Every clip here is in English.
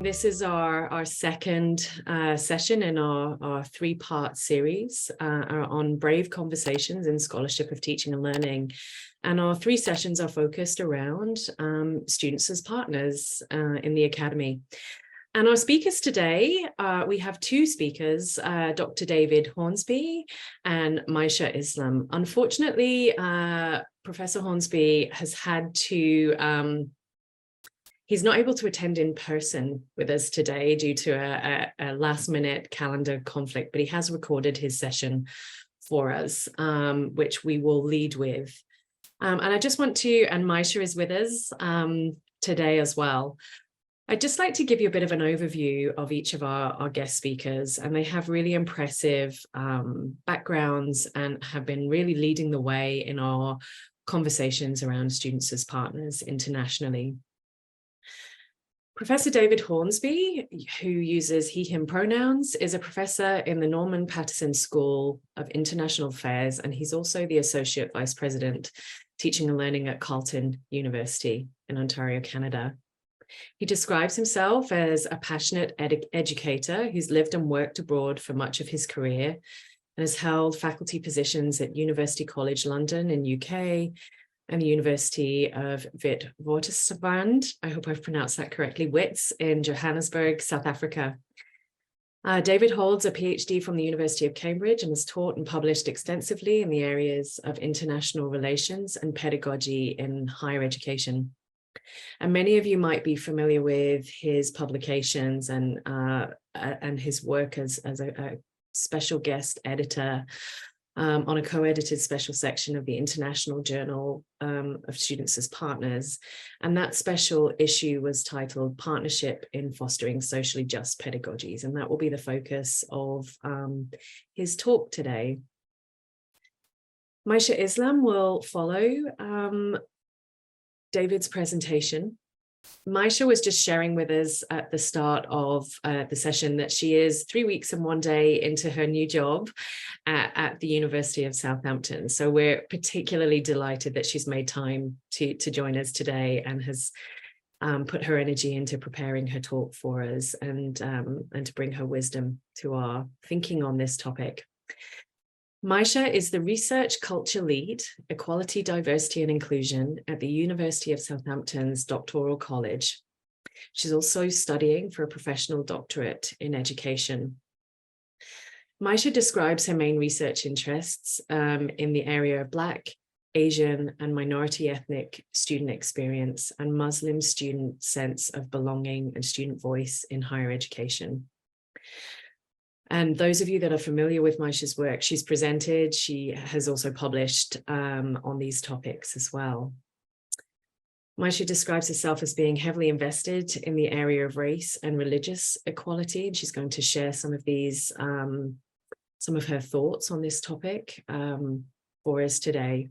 this is our second session in our three-part series on brave conversations in scholarship of teaching and learning. And our three sessions are focused around students as partners in the academy. And our speakers today, we have two speakers, Dr. David Hornsby and Maisha Islam. Unfortunately, Professor Hornsby has had to, he's not able to attend in person with us today due to a last minute calendar conflict, but he has recorded his session for us, which we will lead with. And I just want to, and Maisha is with us today as well. I'd just like to give you a bit of an overview of each of our guest speakers, and they have really impressive backgrounds and have been really leading the way in our conversations around students as partners internationally. Professor David Hornsby, who uses he, him pronouns, is a professor in the Norman Paterson School of International Affairs, and he's also the Associate Vice President, Teaching and Learning at Carleton University in Ontario, Canada. He describes himself as a passionate educator who's lived and worked abroad for much of his career and has held faculty positions at University College London in UK and the University of Witwatersrand, I hope I've pronounced that correctly, Wits in Johannesburg, South Africa. David holds a PhD from the University of Cambridge and has taught and published extensively in the areas of international relations and pedagogy in higher education. And many of you might be familiar with his publications and his work as a special guest editor on a co-edited special section of the International Journal of Students as Partners. And that special issue was titled Partnership in Fostering Socially-Just Pedagogies. And that will be the focus of his talk today. Maisha Islam will follow David's presentation. Maisha was just sharing with us at the start of the session that she is 3 weeks and 1 day into her new job at the University of Southampton. So we're particularly delighted that she's made time to join us today and has put her energy into preparing her talk for us and to bring her wisdom to our thinking on this topic. Maisha is the Research Culture Lead, Equality, Diversity and Inclusion at the University of Southampton's Doctoral College. She's also studying for a professional doctorate in education. Maisha describes her main research interests in the area of Black, Asian and minority ethnic student experience and Muslim student sense of belonging and student voice in higher education. And those of you that are familiar with Maisha's work, she's presented, she has also published on these topics as well. Maisha describes herself as being heavily invested in the area of race and religious equality. And she's going to share some of these, some of her thoughts on this topic for us today.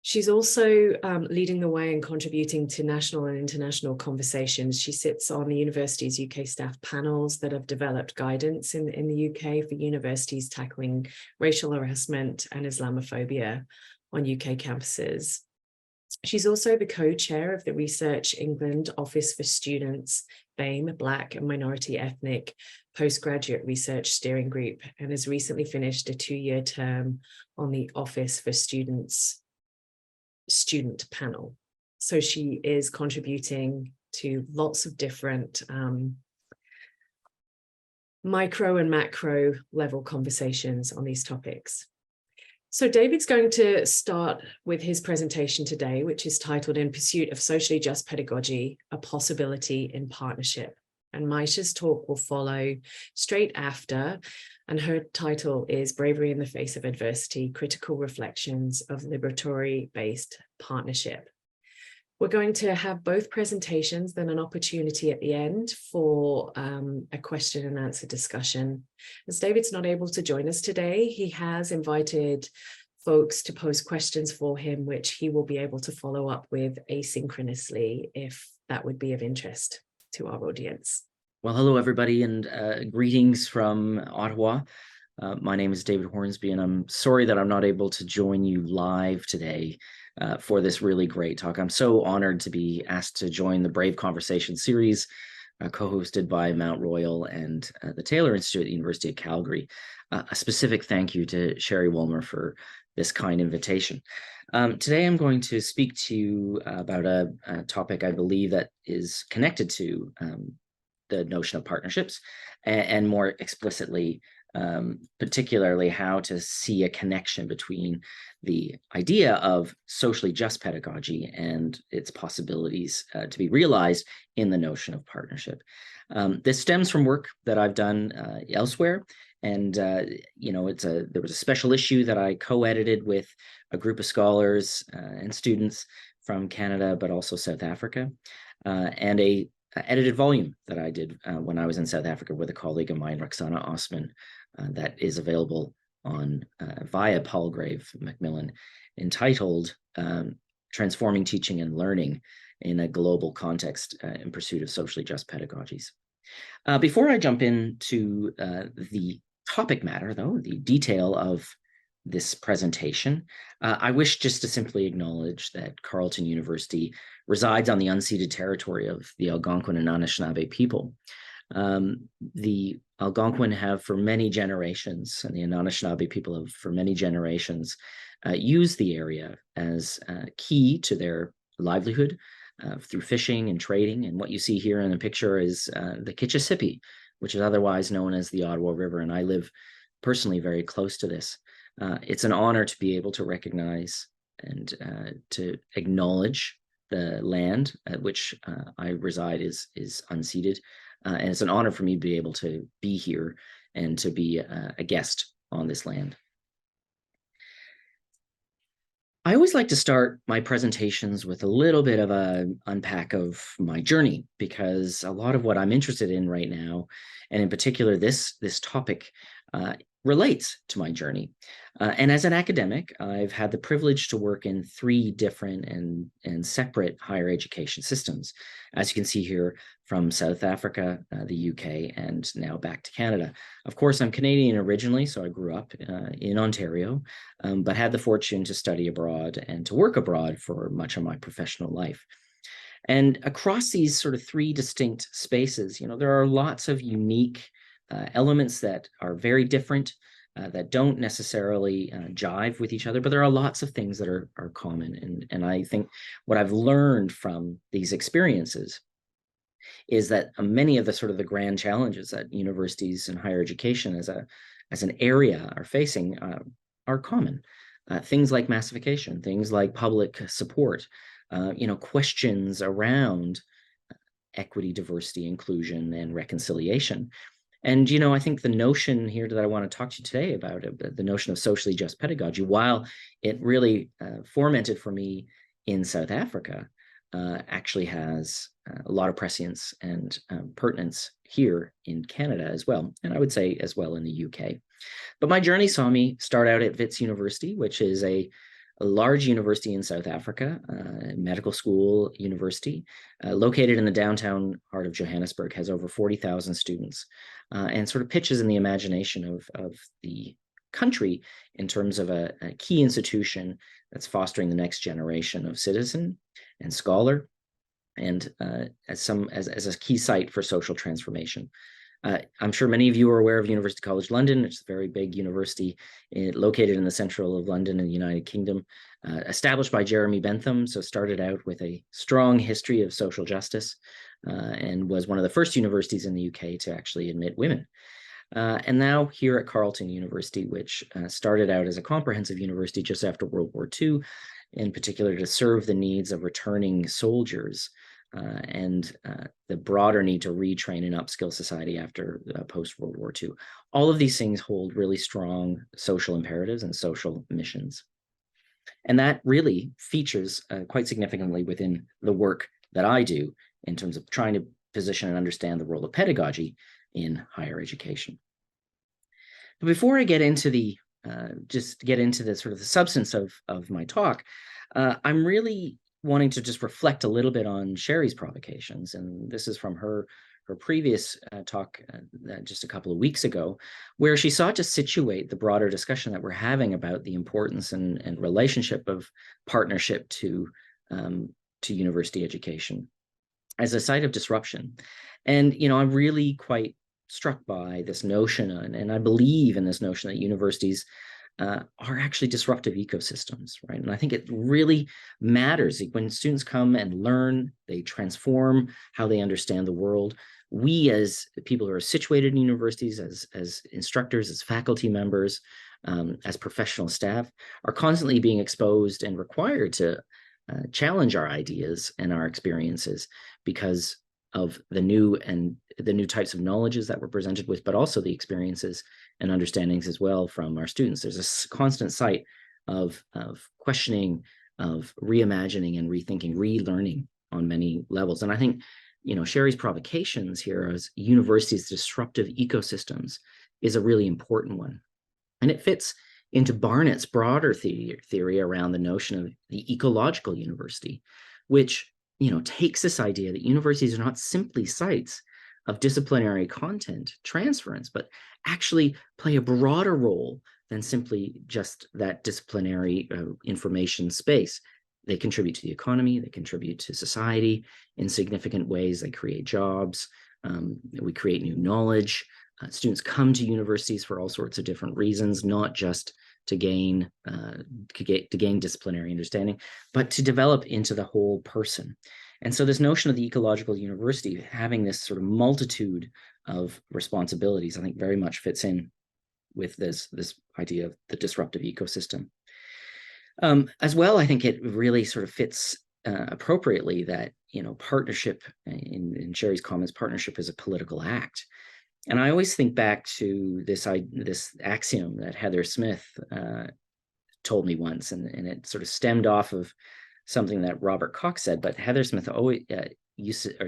She's also leading the way and contributing to national and international conversations. She sits on the university's UK staff panels that have developed guidance in the UK for universities tackling racial harassment and Islamophobia on UK campuses. She's also the co-chair of the Research England Office for Students, BAME, Black and Minority Ethnic Postgraduate Research Steering Group, and has recently finished a 2-year term on the Office for Students student panel. So she is contributing to lots of different micro and macro level conversations on these topics. So David's going to start with his presentation today, which is titled In Pursuit of Socially Just Pedagogy, a Possibility in Partnership. And Maisha's talk will follow straight after, and her title is Bravery in the Face of Adversity, Critical Reflections of Liberatory-Based Partnership. We're going to have both presentations, then an opportunity at the end for a question and answer discussion. As David's not able to join us today, he has invited folks to pose questions for him, which he will be able to follow up with asynchronously if that would be of interest to our audience. Well, hello, everybody, and greetings from Ottawa. My name is David Hornsby, and I'm sorry that I'm not able to join you live today for this really great talk. I'm so honored to be asked to join the Brave Conversation series co-hosted by Mount Royal and the Taylor Institute at the University of Calgary. A specific thank you to Sherry Wolmer for this kind invitation. Today I'm going to speak to you about a topic I believe that is connected to the notion of partnerships, and more explicitly, particularly how to see a connection between the idea of socially just pedagogy and its possibilities to be realized in the notion of partnership. This stems from work that I've done elsewhere. And, there was a special issue that I co-edited with a group of scholars and students from Canada, but also South Africa, and a edited volume that I did when I was in South Africa with a colleague of mine, Roxana Osman, that is available on via Palgrave Macmillan, entitled Transforming Teaching and Learning in a Global Context in Pursuit of Socially Just Pedagogies. Before I jump into the topic matter, though, the detail of this presentation, I wish just to simply acknowledge that Carleton University resides on the unceded territory of the Algonquin and Anishinaabe people. The Algonquin have for many generations, and the Anishinaabe people have for many generations used the area as key to their livelihood through fishing and trading. And what you see here in the picture is the Kitchissippi, which is otherwise known as the Ottawa River. And I live personally very close to this. It's an honor to be able to recognize and to acknowledge the land at which I reside is unceded. And it's an honor for me to be able to be here and to be a guest on this land. I always like to start my presentations with a little bit of an unpack of my journey, because a lot of what I'm interested in right now, and in particular this topic, relates to my journey. And as an academic, I've had the privilege to work in 3 different and separate higher education systems, as you can see here, from South Africa, the UK, and now back to Canada. Of course, I'm Canadian originally, so I grew up in Ontario, but had the fortune to study abroad and to work abroad for much of my professional life. And across these sort of 3 distinct spaces, there are lots of unique elements that are very different, that don't necessarily jive with each other, but there are lots of things that are common. And I think what I've learned from these experiences is that many of the sort of the grand challenges that universities and higher education as an area are facing are common. Things like massification, things like public support, questions around equity, diversity, inclusion, and reconciliation. And, I think the notion here that I want to talk to you today about, the notion of socially just pedagogy, while it really fomented for me in South Africa, actually has a lot of prescience and pertinence here in Canada as well, and I would say as well in the UK. But my journey saw me start out at Wits University, which is a large university in South Africa, medical school university, located in the downtown heart of Johannesburg, has over 40,000 students, and sort of pitches in the imagination of the country in terms of a key institution that's fostering the next generation of citizen and scholar, and as a key site for social transformation. I'm sure many of you are aware of University College London. It's a very big university located in the central of London in the United Kingdom, established by Jeremy Bentham. So started out with a strong history of social justice, and was one of the first universities in the UK to actually admit women. And now here at Carleton University, which started out as a comprehensive university just after World War II, in particular to serve the needs of returning soldiers, and the broader need to retrain and upskill society after post-World War II. All of these things hold really strong social imperatives and social missions. And that really features quite significantly within the work that I do in terms of trying to position and understand the role of pedagogy in higher education. But before I get into the sort of the substance of my talk, I'm really wanting to just reflect a little bit on Sherry's provocations. And this is from her previous talk just a couple of weeks ago, where she sought to situate the broader discussion that we're having about the importance and relationship of partnership to university education as a site of disruption. And, I'm really quite struck by this notion, and I believe in this notion that universities are actually disruptive ecosystems, right? And I think it really matters when students come and learn, they transform how they understand the world. We, as people who are situated in universities, as instructors, as faculty members, as professional staff, are constantly being exposed and required to challenge our ideas and our experiences because of the new types of knowledges that we're presented with, but also the experiences and understandings as well from our students. There's a constant sight of questioning, of reimagining and rethinking, relearning on many levels. And I think, Sherry's provocations here as universities' disruptive ecosystems is a really important one. And it fits into Barnett's broader theory around the notion of the ecological university, which takes this idea that universities are not simply sites of disciplinary content transference, but actually play a broader role than simply just that disciplinary information space. They contribute to the economy, they contribute to society in significant ways, they create jobs, we create new knowledge. Students come to universities for all sorts of different reasons, not just to gain disciplinary understanding, but to develop into the whole person. And so this notion of the ecological university having this sort of multitude of responsibilities, I think very much fits in with this idea of the disruptive ecosystem. As well, I think it really sort of fits appropriately that, partnership, in Sherry's comments, partnership is a political act. And I always think back to this axiom that Heather Smith told me once, and it sort of stemmed off of something that Robert Cox said. But Heather Smith always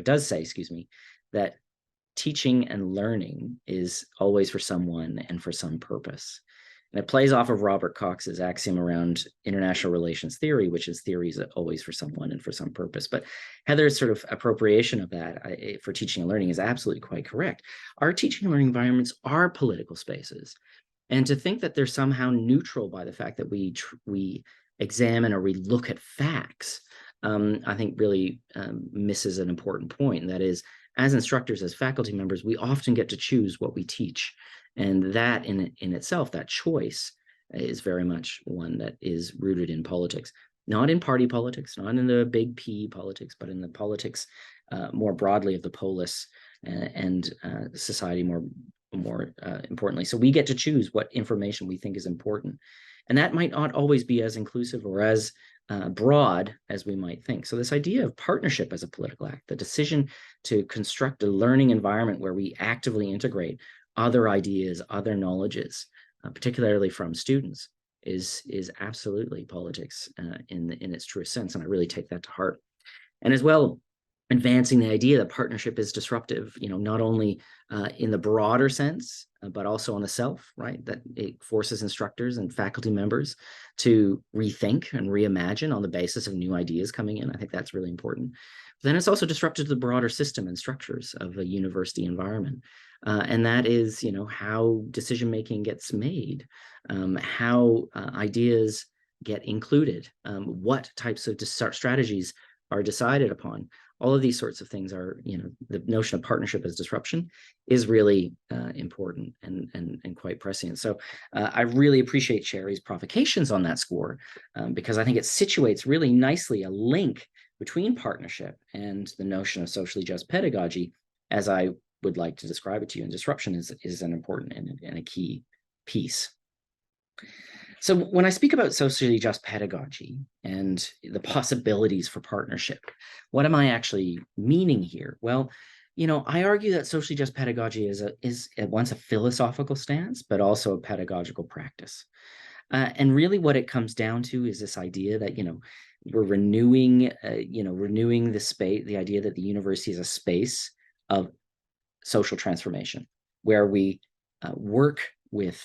does say, that teaching and learning is always for someone and for some purpose. And it plays off of Robert Cox's axiom around international relations theory, which is theories always for someone and for some purpose. But Heather's sort of appropriation of that for teaching and learning is absolutely quite correct. Our teaching and learning environments are political spaces. And to think that they're somehow neutral by the fact that we examine or we look at facts, I think really misses an important point. And that is, as instructors, as faculty members, we often get to choose what we teach. And that in itself, that choice is very much one that is rooted in politics, not in party politics, not in the big P politics, but in the politics more broadly of the polis and society more importantly. So we get to choose what information we think is important. And that might not always be as inclusive or as broad as we might think. So this idea of partnership as a political act, the decision to construct a learning environment where we actively integrate other ideas, other knowledges, particularly from students, is absolutely politics in its truest sense. And I really take that to heart. And as well, advancing the idea that partnership is disruptive, not only in the broader sense, but also on the self, right? That it forces instructors and faculty members to rethink and reimagine on the basis of new ideas coming in. I think that's really important. But then it's also disruptive to the broader system and structures of a university environment. And that is, how decision-making gets made, how ideas get included, what types of strategies are decided upon. All of these sorts of things are, the notion of partnership as disruption is really important and quite prescient. So I really appreciate Sherry's provocations on that score, because I think it situates really nicely a link between partnership and the notion of socially just pedagogy, as I would like to describe it to you. And disruption is an important and a key piece. So when I speak about socially just pedagogy and the possibilities for partnership, what am I actually meaning here? Well, I argue that socially just pedagogy is at once a philosophical stance, but also a pedagogical practice. And really what it comes down to is this idea that, we're renewing the space, the idea that the university is a space of social transformation, where we work with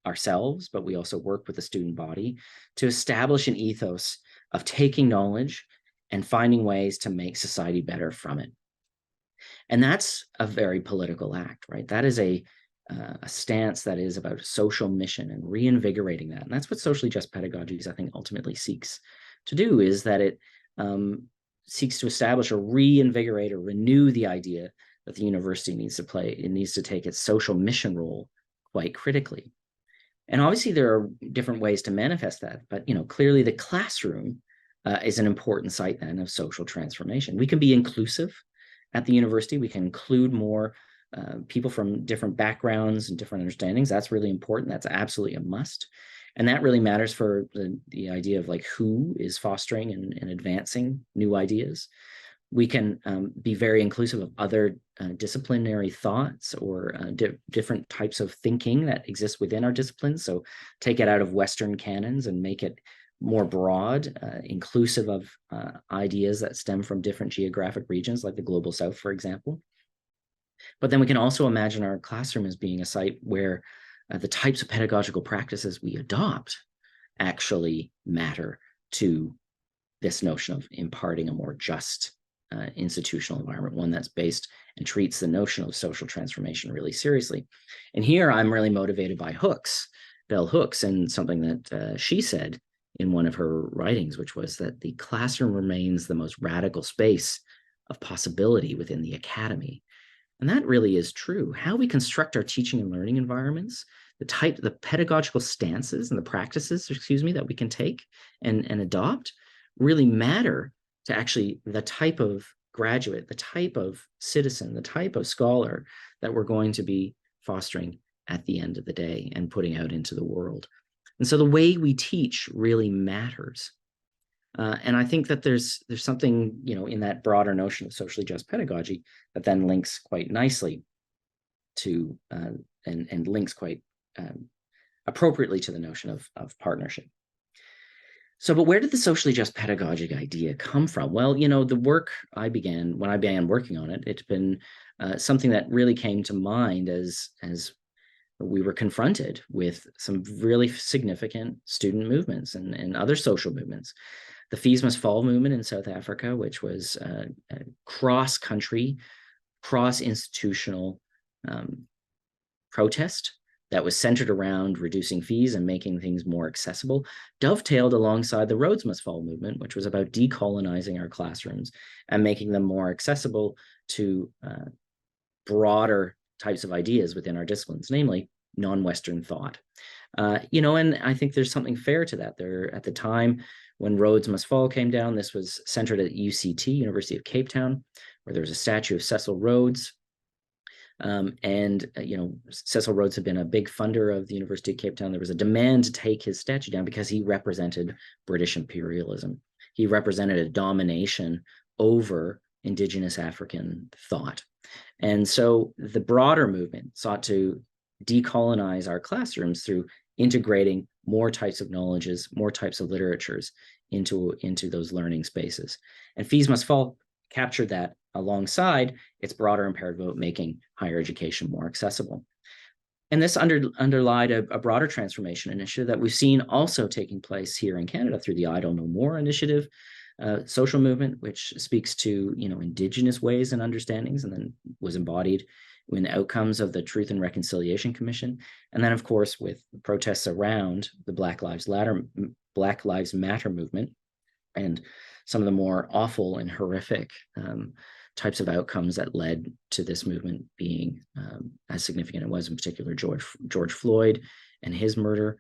ourselves, but we also work with the student body to establish an ethos of taking knowledge and finding ways to make society better from it. And that's a very political act, right? That is a stance that is about a social mission and reinvigorating that. And that's what socially just pedagogies, I think, ultimately seeks to do, is that it seeks to establish or reinvigorate or renew the idea that the university needs to play. It needs to take its social mission role quite critically. And obviously there are different ways to manifest that, but clearly the classroom is an important site then of social transformation. We can be inclusive at the university. We can include more people from different backgrounds and different understandings. That's really important. That's absolutely a must. And that really matters for the idea of like who is fostering and advancing new ideas. We can be very inclusive of other disciplinary thoughts or different types of thinking that exist within our disciplines. So take it out of Western canons and make it more broad, inclusive of ideas that stem from different geographic regions, like the Global South, for example. But then we can also imagine our classroom as being a site where the types of pedagogical practices we adopt actually matter to this notion of imparting a more just institutional environment, one that's based and treats the notion of social transformation really seriously. And here I'm really motivated by Bell Hooks, and something that she said in one of her writings, which was that the classroom remains the most radical space of possibility within the academy. And that really is true. How we construct our teaching and learning environments, the pedagogical stances and the practices, that we can take and adopt really matter to actually the type of graduate, the type of citizen, the type of scholar that we're going to be fostering at the end of the day and putting out into the world. And so the way we teach really matters. And I think that there's something, in that broader notion of socially just pedagogy that then links quite nicely to and links quite appropriately to the notion of partnership. So, but where did the socially just pedagogic idea come from? Well, the work when I began working on it, it's been something that really came to mind as we were confronted with some really significant student movements and other social movements. The Fees Must Fall movement in South Africa, which was a cross-country, cross-institutional protest that was centered around reducing fees and making things more accessible, dovetailed alongside the Rhodes Must Fall movement, which was about decolonizing our classrooms and making them more accessible to broader types of ideas within our disciplines, namely non-Western thought. And I think there's something fair to that. There, at the time when Rhodes Must Fall came down, this was centered at UCT, University of Cape Town, where there was a statue of Cecil Rhodes. Cecil Rhodes had been a big funder of the University of Cape Town. There was a demand to take his statue down because he represented British imperialism. He represented a domination over Indigenous African thought. And so the broader movement sought to decolonize our classrooms through integrating more types of knowledges, more types of literatures into those learning spaces. And Fees Must Fall captured that alongside its broader imperative about making higher education more accessible. And this underlied a broader transformation initiative that we've seen also taking place here in Canada through the Idle No More initiative, social movement, which speaks to Indigenous ways and understandings, and then was embodied in outcomes of the Truth and Reconciliation Commission. And then, of course, with protests around the Black Lives Matter movement and some of the more awful and horrific types of outcomes that led to this movement being as significant as it was, in particular George Floyd and his murder,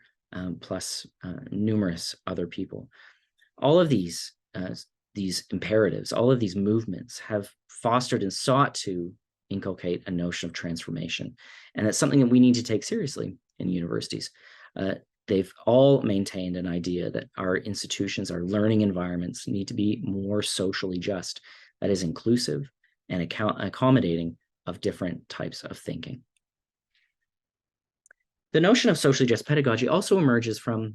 plus numerous other people. All of these imperatives, all of these movements have fostered and sought to inculcate a notion of transformation. And that's something that we need to take seriously in universities. They've all maintained an idea that our institutions, our learning environments need to be more socially just, that is inclusive and accommodating of different types of thinking. The notion of socially just pedagogy also emerges from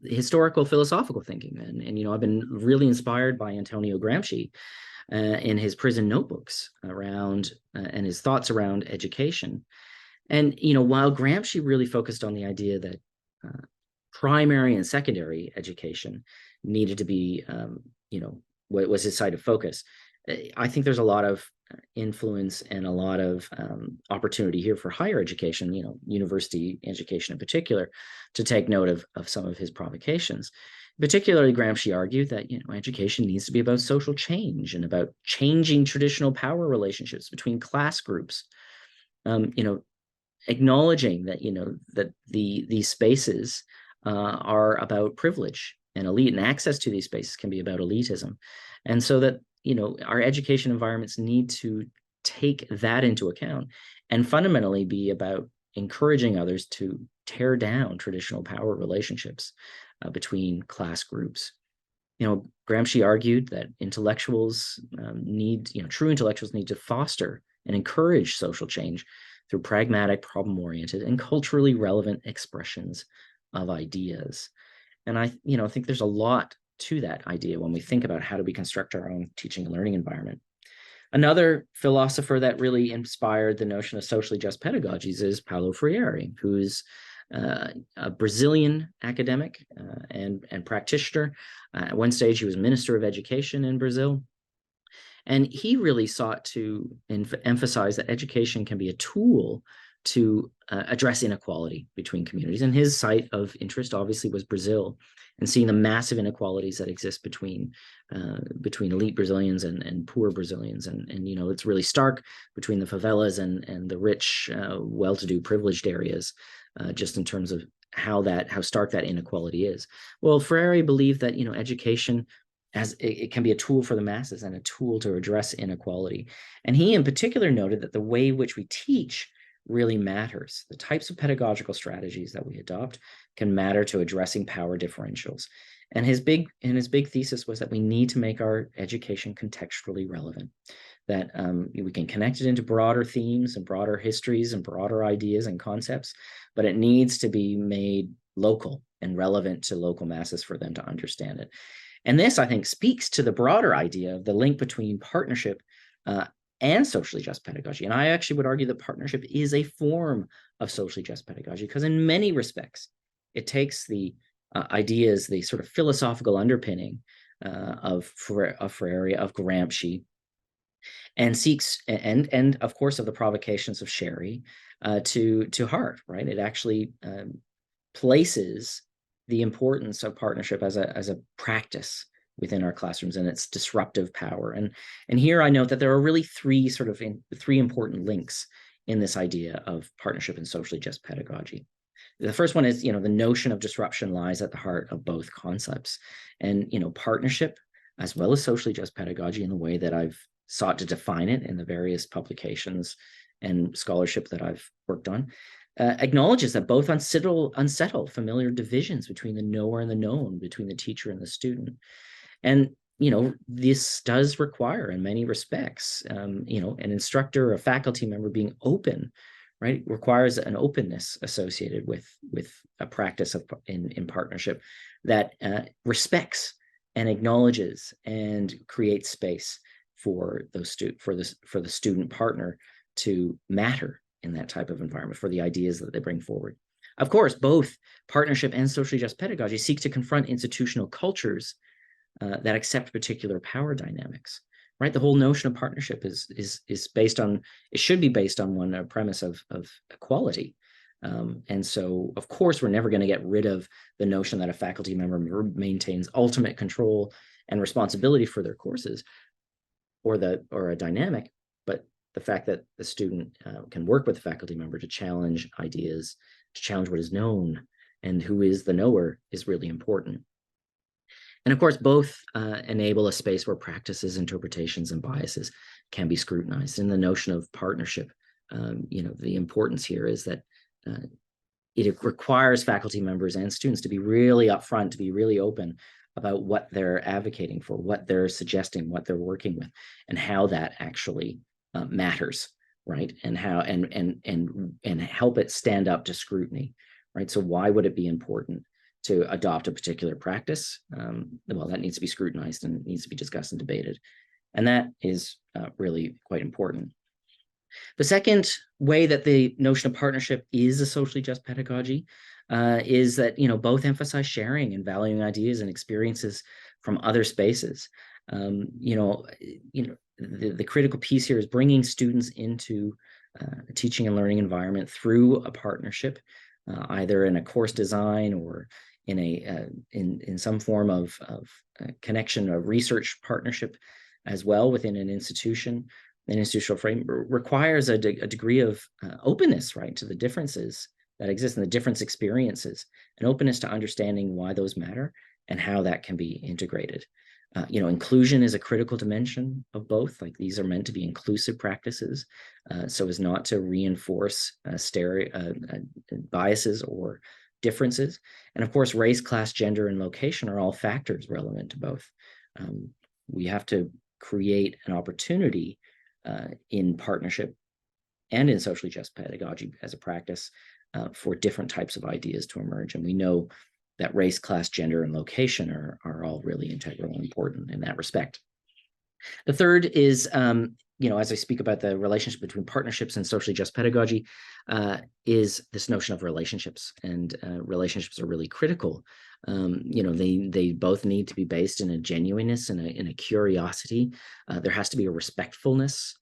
historical philosophical thinking. And I've been really inspired by Antonio Gramsci in his prison notebooks around and his thoughts around education. And, while Gramsci really focused on the idea that primary and secondary education needed to be, what was his side of focus, I think there's a lot of influence and a lot of opportunity here for higher education, university education in particular, to take note of some of his provocations. Particularly, Gramsci argued that education needs to be about social change and about changing traditional power relationships between class groups. Acknowledging that that these spaces are about privilege and elite, and access to these spaces can be about elitism, and so that our education environments need to take that into account and fundamentally be about encouraging others to tear down traditional power relationships between class groups. Gramsci argued that intellectuals true intellectuals need to foster and encourage social change through pragmatic, problem-oriented, and culturally relevant expressions of ideas. And I think there's a lot to that idea when we think about how do we construct our own teaching and learning environment. Another philosopher that really inspired the notion of socially just pedagogies is Paulo Freire, who's a Brazilian academic and practitioner. At one stage, he was Minister of Education in Brazil. And he really sought to emphasize that education can be a tool to address inequality between communities. And his site of interest obviously was Brazil, and seeing the massive inequalities that exist between elite Brazilians and poor Brazilians. And it's really stark between the favelas and the rich, well-to-do, privileged areas, just in terms of how stark that inequality is. Well, Freire believed that education as it can be a tool for the masses and a tool to address inequality. And he in particular noted that the way in which we teach really matters. The types of pedagogical strategies that we adopt can matter to addressing power differentials. And his big thesis was that we need to make our education contextually relevant, that we can connect it into broader themes and broader histories and broader ideas and concepts, but it needs to be made local and relevant to local masses for them to understand it. And this, I think, speaks to the broader idea of the link between partnership and socially just pedagogy. And I actually would argue that partnership is a form of socially just pedagogy, because in many respects, it takes the ideas, the sort of philosophical underpinning of Freire, of Gramsci, and seeks, and of course, of the provocations of Sherry to heart, right? It actually places the importance of partnership as a practice within our classrooms and its disruptive power. And here I note that there are really three important links in this idea of partnership and socially just pedagogy. The first one is, the notion of disruption lies at the heart of both concepts. And, partnership, as well as socially just pedagogy, in the way that I've sought to define it in the various publications and scholarship that I've worked on, acknowledges that both unsettle familiar divisions between the knower and the known, between the teacher and the student. And, this does require, in many respects, an instructor or a faculty member being open, right? It requires an openness associated with a practice in partnership that respects and acknowledges and creates space for the student partner to matter in that type of environment, for the ideas that they bring forward. Of course, both partnership and socially just pedagogy seek to confront institutional cultures that accept particular power dynamics, right? The whole notion of partnership is based on, it should be based on one premise of equality. And so, of course, we're never going to get rid of the notion that a faculty member maintains ultimate control and responsibility for their courses or a dynamic, but the fact that the student can work with the faculty member to challenge ideas, to challenge what is known, and who is the knower is really important. And of course, both enable a space where practices, interpretations, and biases can be scrutinized. In the notion of partnership, the importance here is that it requires faculty members and students to be really upfront, to be really open about what they're advocating for, what they're suggesting, what they're working with, and how that actually matters, right? And how and help it stand up to scrutiny, right? So why would it be important to adopt a particular practice? Well, that needs to be scrutinized and needs to be discussed and debated, and that is really quite important. The second way that the notion of partnership is a socially just pedagogy is that both emphasize sharing and valuing ideas and experiences from other spaces. the critical piece here is bringing students into a teaching and learning environment through a partnership, either in a course design or in in some form of connection, a research partnership as well within an institution. An institutional frame requires a degree of openness, right, to the differences that exist and the different experiences, and openness to understanding why those matter and how that can be integrated. Inclusion is a critical dimension of both. Like, these are meant to be inclusive practices, so as not to reinforce biases or differences. And of course, race, class, gender, and location are all factors relevant to both. We have to create an opportunity in partnership and in socially just pedagogy as a practice for different types of ideas to emerge. And we know that race, class, gender, and location are all really integral and important in that respect. The third is, as I speak about the relationship between partnerships and socially just pedagogy, is this notion of relationships. And relationships are really critical. They both need to be based in a genuineness and in a curiosity. There has to be a respectfulness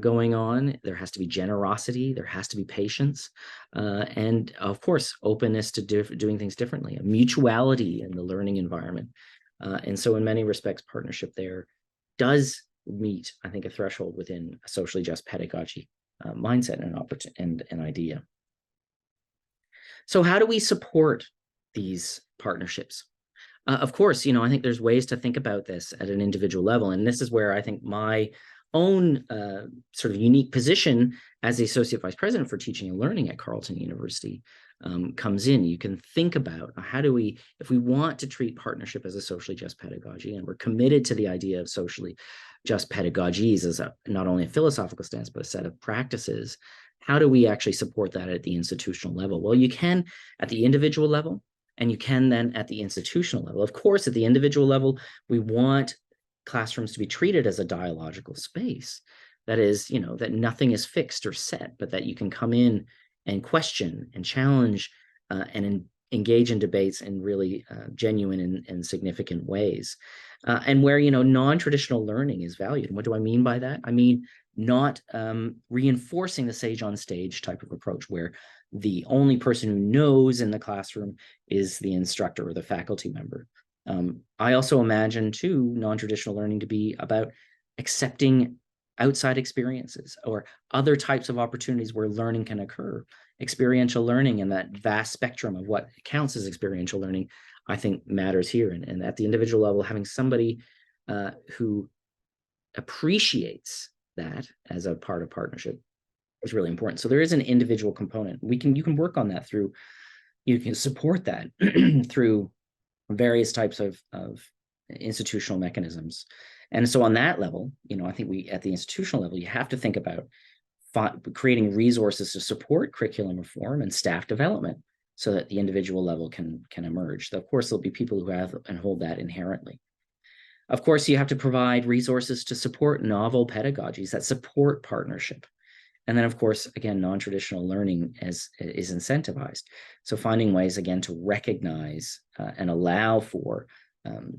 going on. There has to be generosity. There has to be patience. And of course, openness to doing things differently, a mutuality in the learning environment. And so in many respects, partnership there does meet, I think, a threshold within a socially just pedagogy mindset and an idea. So how do we support these partnerships? Of course, I think there's ways to think about this at an individual level. And this is where I think my own sort of unique position as the Associate Vice President for Teaching and Learning at Carleton University comes in. You can think about how do we, if we want to treat partnership as a socially just pedagogy, and we're committed to the idea of socially just pedagogies as not only a philosophical stance, but a set of practices, how do we actually support that at the institutional level? Well, you can at the individual level, and you can then at the institutional level. Of course, at the individual level, we want classrooms to be treated as a dialogical space. That is, that nothing is fixed or set, but that you can come in and question and challenge and engage in debates in really genuine and significant ways. And where, non-traditional learning is valued. And what do I mean by that? I mean, not reinforcing the sage on stage type of approach where the only person who knows in the classroom is the instructor or the faculty member. I also imagine, too, non-traditional learning to be about accepting outside experiences or other types of opportunities where learning can occur. Experiential learning and that vast spectrum of what counts as experiential learning, I think, matters here. And at the individual level, having somebody who appreciates that as a part of partnership is really important. So there is an individual component. You can work on that you can support that through various types of institutional mechanisms. And so on that level, I think at the institutional level, you have to think about creating resources to support curriculum reform and staff development so that the individual level can emerge. Of course, there'll be people who have and hold that inherently. Of course, you have to provide resources to support novel pedagogies that support partnership. And then, of course, again, non-traditional learning is incentivized. So finding ways, again, to recognize and allow for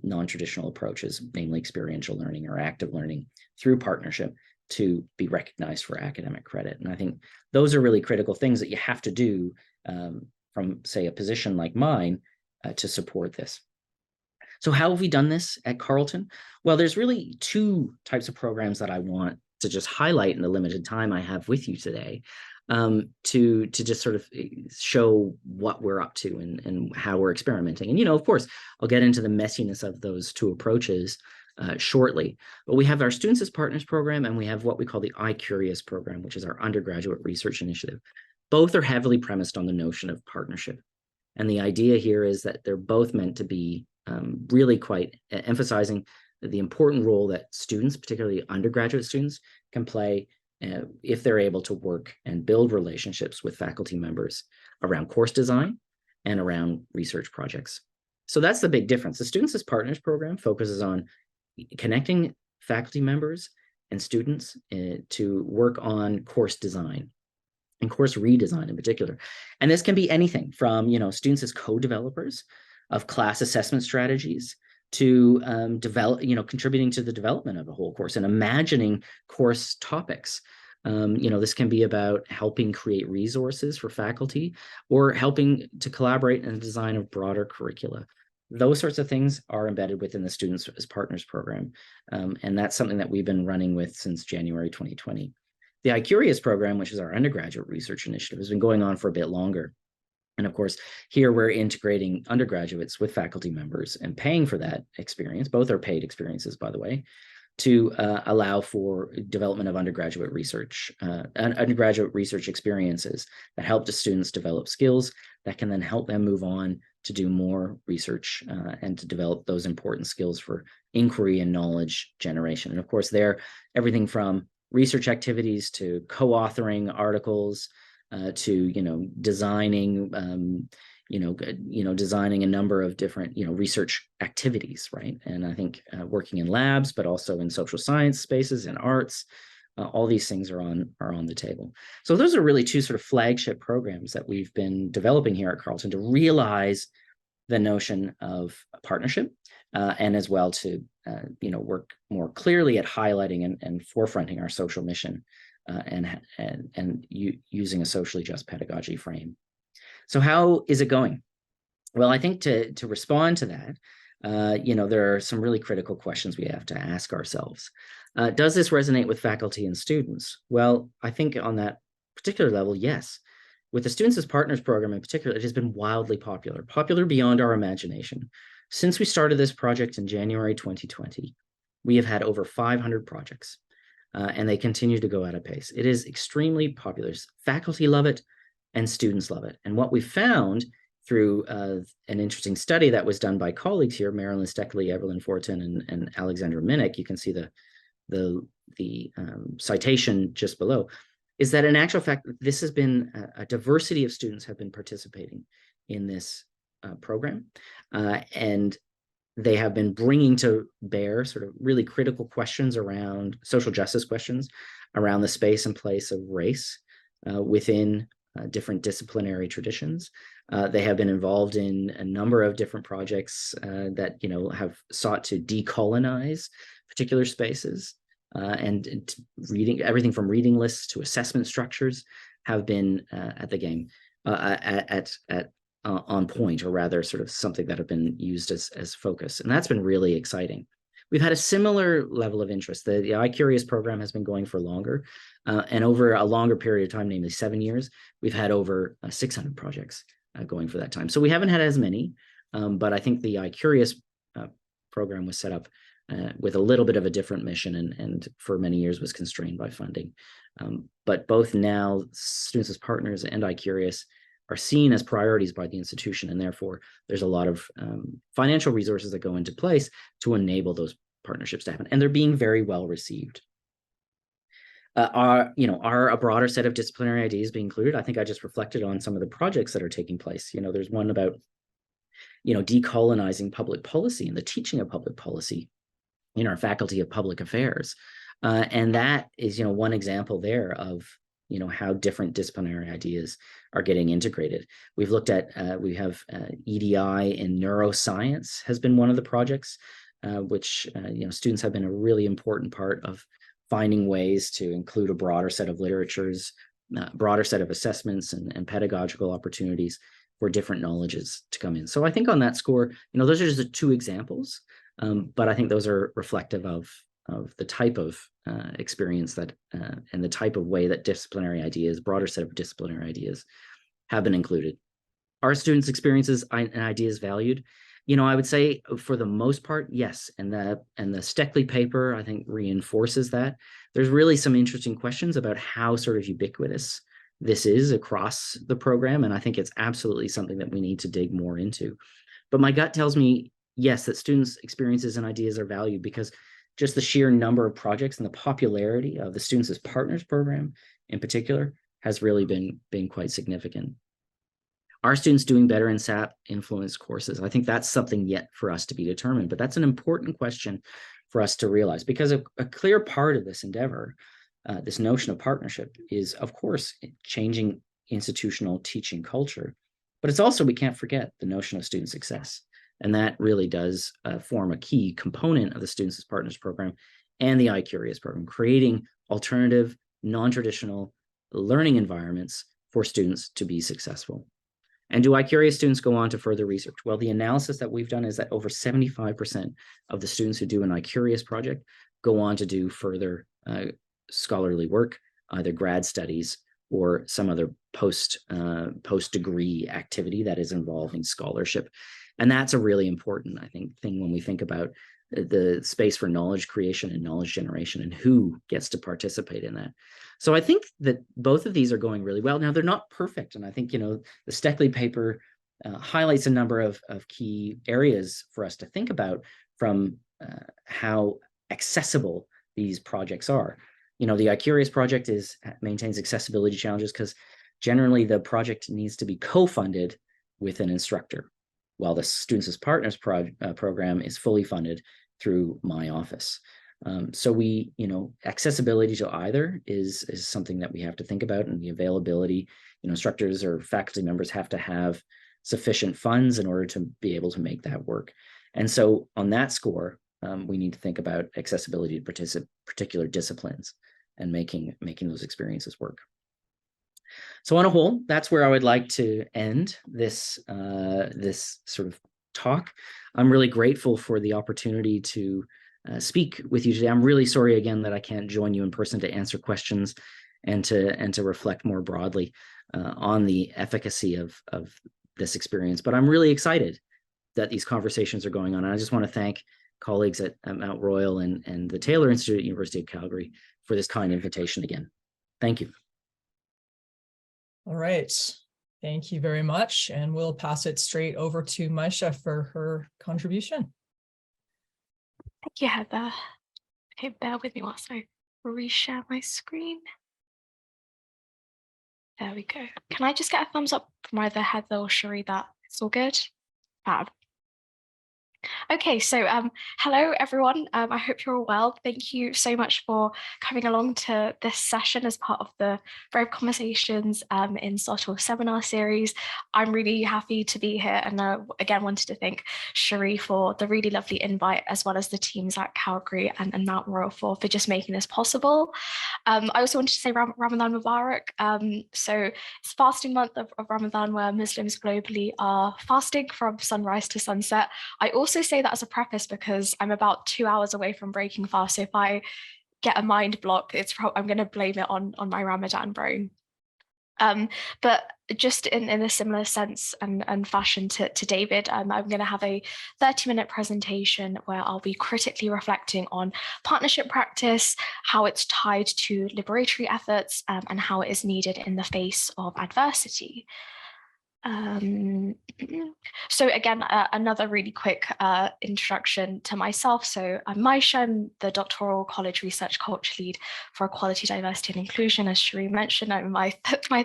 non-traditional approaches, namely experiential learning or active learning through partnership, to be recognized for academic credit. And I think those are really critical things that you have to do from, say, a position like mine to support this. So how have we done this at Carleton? Well, there's really two types of programs that I want to just highlight in the limited time I have with you today, to just sort of show what we're up to and how we're experimenting. And, of course, I'll get into the messiness of those two approaches shortly. But we have our Students as Partners program, and we have what we call the iCurious program, which is our undergraduate research initiative. Both are heavily premised on the notion of partnership. And the idea here is that they're both meant to be really quite emphasizing the important role that students, particularly undergraduate students, can play if they're able to work and build relationships with faculty members around course design and around research projects. So that's the big difference. The Students as Partners program focuses on connecting faculty members and students to work on course design and course redesign in particular. And this can be anything from, students as co-developers of class assessment strategies to develop, contributing to the development of a whole course and imagining course topics. This can be about helping create resources for faculty or helping to collaborate in the design of broader curricula. Those sorts of things are embedded within the Students as Partners program. And that's something that we've been running with since January 2020. The iCurious program, which is our undergraduate research initiative, has been going on for a bit longer. And of course, here we're integrating undergraduates with faculty members and paying for that experience. Both are paid experiences, by the way, to allow for development of undergraduate research experiences that help the students develop skills that can then help them move on to do more research and to develop those important skills for inquiry and knowledge generation. And of course, everything from research activities to co-authoring articles, to designing designing a number of different research activities, right? And I think working in labs, but also in social science spaces and arts, all these things are on the table. So those are really two sort of flagship programs that we've been developing here at Carleton to realize the notion of a partnership, and as well to work more clearly at highlighting and forefronting our social mission. And using a socially just pedagogy frame. So how is it going? Well, I think to respond to that, there are some really critical questions we have to ask ourselves. Does this resonate with faculty and students? Well, I think on that particular level, yes. With the Students as Partners program in particular, it has been wildly popular beyond our imagination. Since we started this project in January 2020, we have had over 500 projects. And they continue to go at a pace. It is extremely popular. Faculty love it and students love it. And what we found through an interesting study that was done by colleagues here, Marilyn Steckley, Evelyn Fortin, and Alexandra Minnick, you can see the citation just below, is that in actual fact, this has been a diversity of students have been participating in this program. And they have been bringing to bear sort of really critical questions around social justice questions, around the space and place of race within different disciplinary traditions. They have been involved in a number of different projects that have sought to decolonize particular spaces, and everything from reading lists to assessment structures have been at the game on point, or rather sort of something that have been used as focus. And that's been really exciting. We've had a similar level of interest. The iCurious program has been going for longer, and over a longer period of time, namely 7 years, we've had over 600 projects going for that time. So we haven't had as many, but I think the iCurious program was set up with a little bit of a different mission, and for many years was constrained by funding. But both now, Students as Partners and iCurious are seen as priorities by the institution, and therefore there's a lot of financial resources that go into place to enable those partnerships to happen, and they're being very well received. Are a broader set of disciplinary ideas being included? I think I just reflected on some of the projects that are taking place. There's one about decolonizing public policy and the teaching of public policy in our Faculty of Public Affairs, and that is one example there of how different disciplinary ideas are getting integrated. We've looked at, we have EDI in neuroscience has been one of the projects, which, students have been a really important part of finding ways to include a broader set of literatures, broader set of assessments and pedagogical opportunities for different knowledges to come in. So I think on that score, those are just the two examples, but I think those are reflective of the type of experience that and the type of way that disciplinary ideas, broader set of disciplinary ideas, have been included. Are students' experiences and ideas valued? I would say for the most part, yes. And the Steckley paper, I think, reinforces that. There's really some interesting questions about how sort of ubiquitous this is across the program. And I think it's absolutely something that we need to dig more into. But my gut tells me, yes, that students' experiences and ideas are valued, because just the sheer number of projects and the popularity of the Students as Partners program in particular has really been quite significant. Are students doing better in SAP influenced courses? I think that's something yet for us to be determined, but that's an important question for us to realize, because a clear part of this endeavor, this notion of partnership, is of course changing institutional teaching culture, but it's also, we can't forget, the notion of student success. And that really does form a key component of the Students as Partners program and the iCurious program, creating alternative, non-traditional learning environments for students to be successful. And do iCurious students go on to further research? Well, the analysis that we've done is that over 75% of the students who do an iCurious project go on to do further scholarly work, either grad studies or some other post-degree activity that is involving scholarship. And that's a really important, I think, thing when we think about the space for knowledge creation and knowledge generation and who gets to participate in that. So I think that both of these are going really well. Now, they're not perfect. And I think, the Steckley paper highlights a number of key areas for us to think about from how accessible these projects are. The iCurious project maintains accessibility challenges because generally the project needs to be co-funded with an instructor, while the Students as Partners program is fully funded through my office. So accessibility to either is something that we have to think about, and the availability. Instructors or faculty members have to have sufficient funds in order to be able to make that work. And so on that score, we need to think about accessibility to particular disciplines and making those experiences work. So on a whole, that's where I would like to end this sort of talk. I'm really grateful for the opportunity to speak with you today. I'm really sorry again that I can't join you in person to answer questions and to reflect more broadly on the efficacy of this experience. But I'm really excited that these conversations are going on. And I just want to thank colleagues at Mount Royal and the Taylor Institute at University of Calgary for this kind invitation again. Thank you. All right. Thank you very much. And we'll pass it straight over to Maisha for her contribution. Thank you, Heather. Okay, bear with me whilst I reshare my screen. There we go. Can I just get a thumbs up from either Heather or Cherie that it's all good? Fab. Okay, so hello everyone. I hope you're all well. Thank you so much for coming along to this session as part of the Brave Conversations in SoTL seminar series. I'm really happy to be here, and again wanted to thank Cherie for the really lovely invite, as well as the teams at Calgary and Mount Royal for just making this possible. I also wanted to say Ramadan Mubarak. So it's fasting month of Ramadan, where Muslims globally are fasting from sunrise to sunset. I also say that as a preface because I'm about 2 hours away from breaking fast. So if I get a mind block, I'm going to blame it on my Ramadan brain. But just in a similar sense and fashion to David, I'm going to have a 30-minute presentation where I'll be critically reflecting on partnership practice, how it's tied to liberatory efforts, and how it is needed in the face of adversity. So again, another really quick introduction to myself. So I'm Maisha, I'm the doctoral college research culture lead for equality, diversity and inclusion. As Cherie mentioned, I'm in my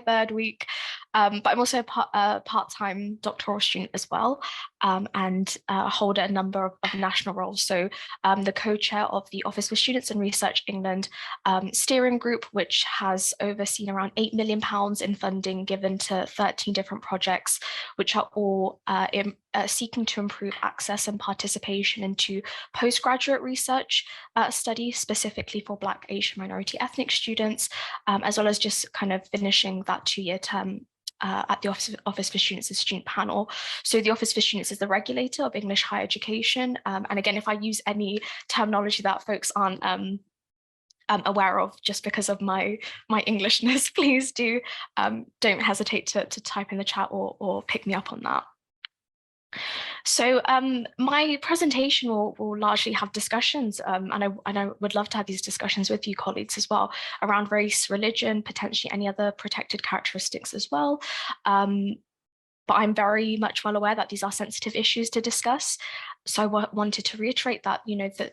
third week, but I'm also a part-time doctoral student as well, and hold a number of national roles. So the co-chair of the Office for Students and Research England steering group, which has overseen around £8 million in funding given to 13 different projects, which are all seeking to improve access and participation into postgraduate research studies, specifically for Black, Asian, minority ethnic students, as well as just kind of finishing that 2-year term at the Office for Students as student panel. So the Office for Students is the regulator of English higher education. And again, if I use any terminology that folks aren't aware of just because of my Englishness, please don't hesitate to type in the chat or pick me up on that. So my presentation will largely have discussions, and I would love to have these discussions with you colleagues as well, around race, religion, potentially any other protected characteristics as well. But I'm very much well aware that these are sensitive issues to discuss. So I wanted to reiterate that, that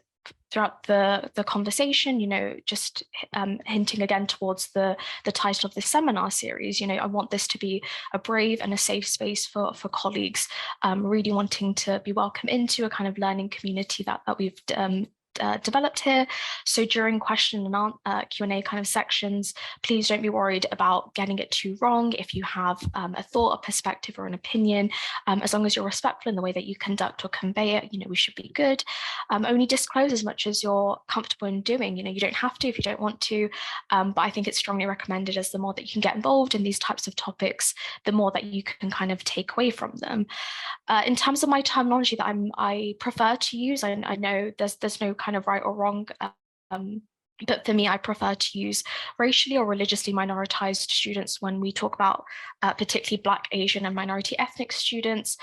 throughout the conversation, just hinting again towards the title of this seminar series, I want this to be a brave and a safe space for colleagues, really wanting to be welcome into a kind of learning community that we've developed here. So during question and Q&A kind of sections, please don't be worried about getting it too wrong. If you have a thought, a perspective, or an opinion, as long as you're respectful in the way that you conduct or convey it, we should be good. Only disclose as much as you're comfortable in doing. You don't have to if you don't want to, but I think it's strongly recommended, as the more that you can get involved in these types of topics, the more that you can kind of take away from them. In terms of my terminology that I prefer to use, I know there's no kind of right or wrong, but for me, I prefer to use racially or religiously minoritized students when we talk about particularly Black, Asian, and minority ethnic students,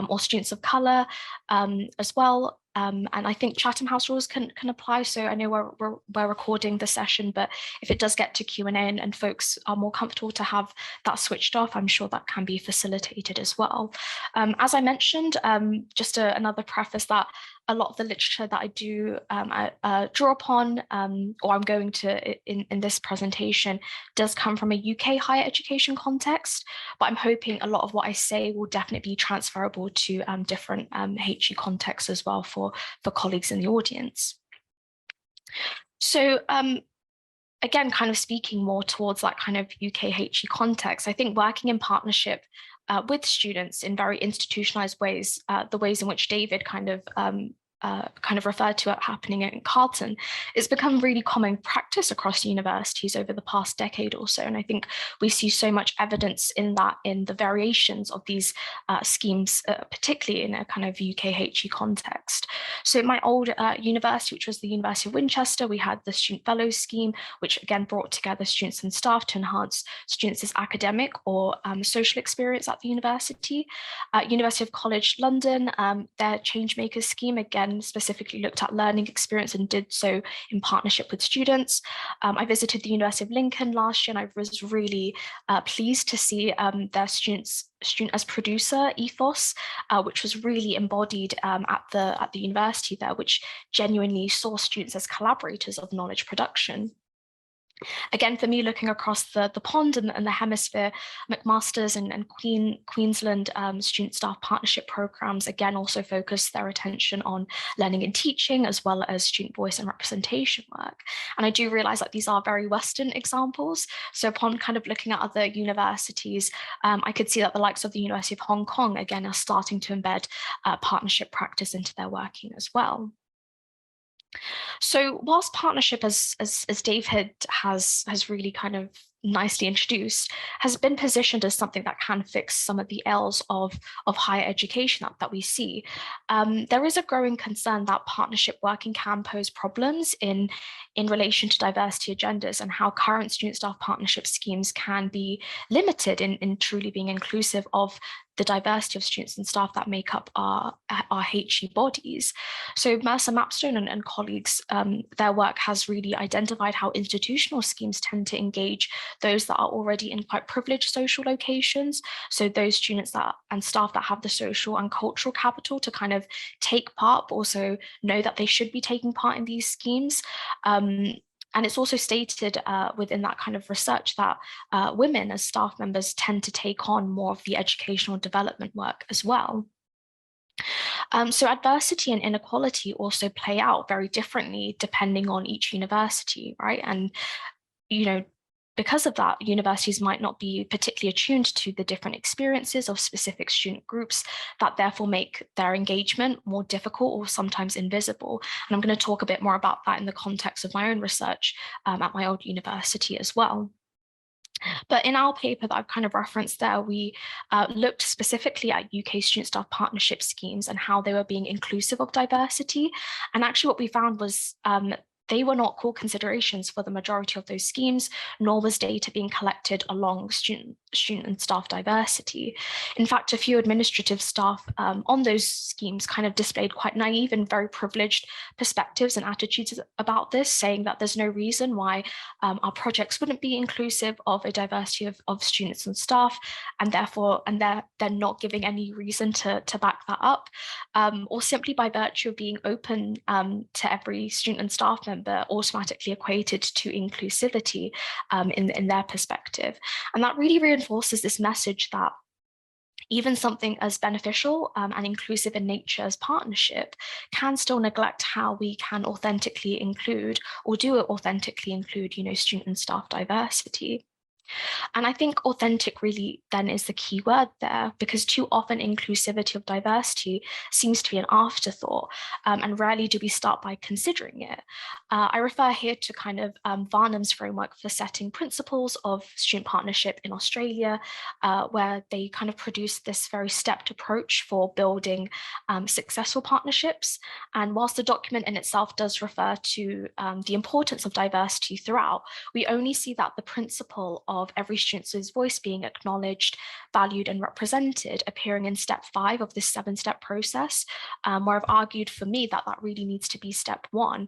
or students of color as well. And I think Chatham House rules can apply. So I know we're recording the session, but if it does get to Q&A and folks are more comfortable to have that switched off, I'm sure that can be facilitated as well. As I mentioned, just another preface that a lot of the literature that I do draw upon, or I'm going to in this presentation, does come from a UK higher education context, but I'm hoping a lot of what I say will definitely be transferable to different HE contexts as well for colleagues in the audience. So again, kind of speaking more towards that kind of UK HE context, I think working in partnership with students in very institutionalized ways, the ways in which David kind of referred to it happening in Carleton, it's become really common practice across universities over the past decade or so. And I think we see so much evidence in that, in the variations of these schemes, particularly in a kind of UK HE context. So my old university, which was the University of Winchester, we had the Student Fellows Scheme, which again brought together students and staff to enhance students' academic or social experience at the university. University of College London, their Changemakers Scheme, again, specifically looked at learning experience and did so in partnership with students. I visited the University of Lincoln last year, and I was really pleased to see their student as producer ethos, which was really embodied at the university there, which genuinely saw students as collaborators of knowledge production. Again, for me, looking across the pond and the hemisphere, McMaster's and Queensland student staff partnership programs, again, also focus their attention on learning and teaching, as well as student voice and representation work. And I do realize that these are very Western examples. So upon kind of looking at other universities, I could see that the likes of the University of Hong Kong, again, are starting to embed partnership practice into their working as well. So whilst partnership, as David has really kind of nicely introduced, has been positioned as something that can fix some of the ills of higher education that we see, there is a growing concern that partnership working can pose problems in relation to diversity agendas, and how current student staff partnership schemes can be limited in truly being inclusive of the diversity of students and staff that make up our HE bodies. So Mercer Mapstone and colleagues, their work has really identified how institutional schemes tend to engage those that are already in quite privileged social locations. So those students and staff that have the social and cultural capital to kind of take part, but also know that they should be taking part in these schemes. And it's also stated within that kind of research that women as staff members tend to take on more of the educational development work as well. So adversity and inequality also play out very differently depending on each university, right? And, because of that, universities might not be particularly attuned to the different experiences of specific student groups that therefore make their engagement more difficult or sometimes invisible. And I'm going to talk a bit more about that in the context of my own research at my old university as well. But in our paper that I've kind of referenced there, we looked specifically at UK student staff partnership schemes and how they were being inclusive of diversity. And actually what we found was they were not core considerations for the majority of those schemes, nor was data being collected along student and staff diversity. In fact, a few administrative staff on those schemes kind of displayed quite naive and very privileged perspectives and attitudes about this, saying that there's no reason why our projects wouldn't be inclusive of a diversity of students and staff, and therefore, they're not giving any reason to back that up, or simply by virtue of being open to every student and staff member automatically equated to inclusivity in their perspective. And that really reinforces this message that even something as beneficial and inclusive in nature as partnership can still neglect how we can authentically include, or do authentically include, student and staff diversity. And I think authentic really then is the key word there, because too often inclusivity of diversity seems to be an afterthought, and rarely do we start by considering it. I refer here to kind of Varnam's framework for setting principles of student partnership in Australia, where they kind of produce this very stepped approach for building successful partnerships. And whilst the document in itself does refer to the importance of diversity throughout, we only see that the principle of every student's voice being acknowledged, valued, and represented appearing in step 5 of this 7-step process, where I've argued for me that that really needs to be step 1,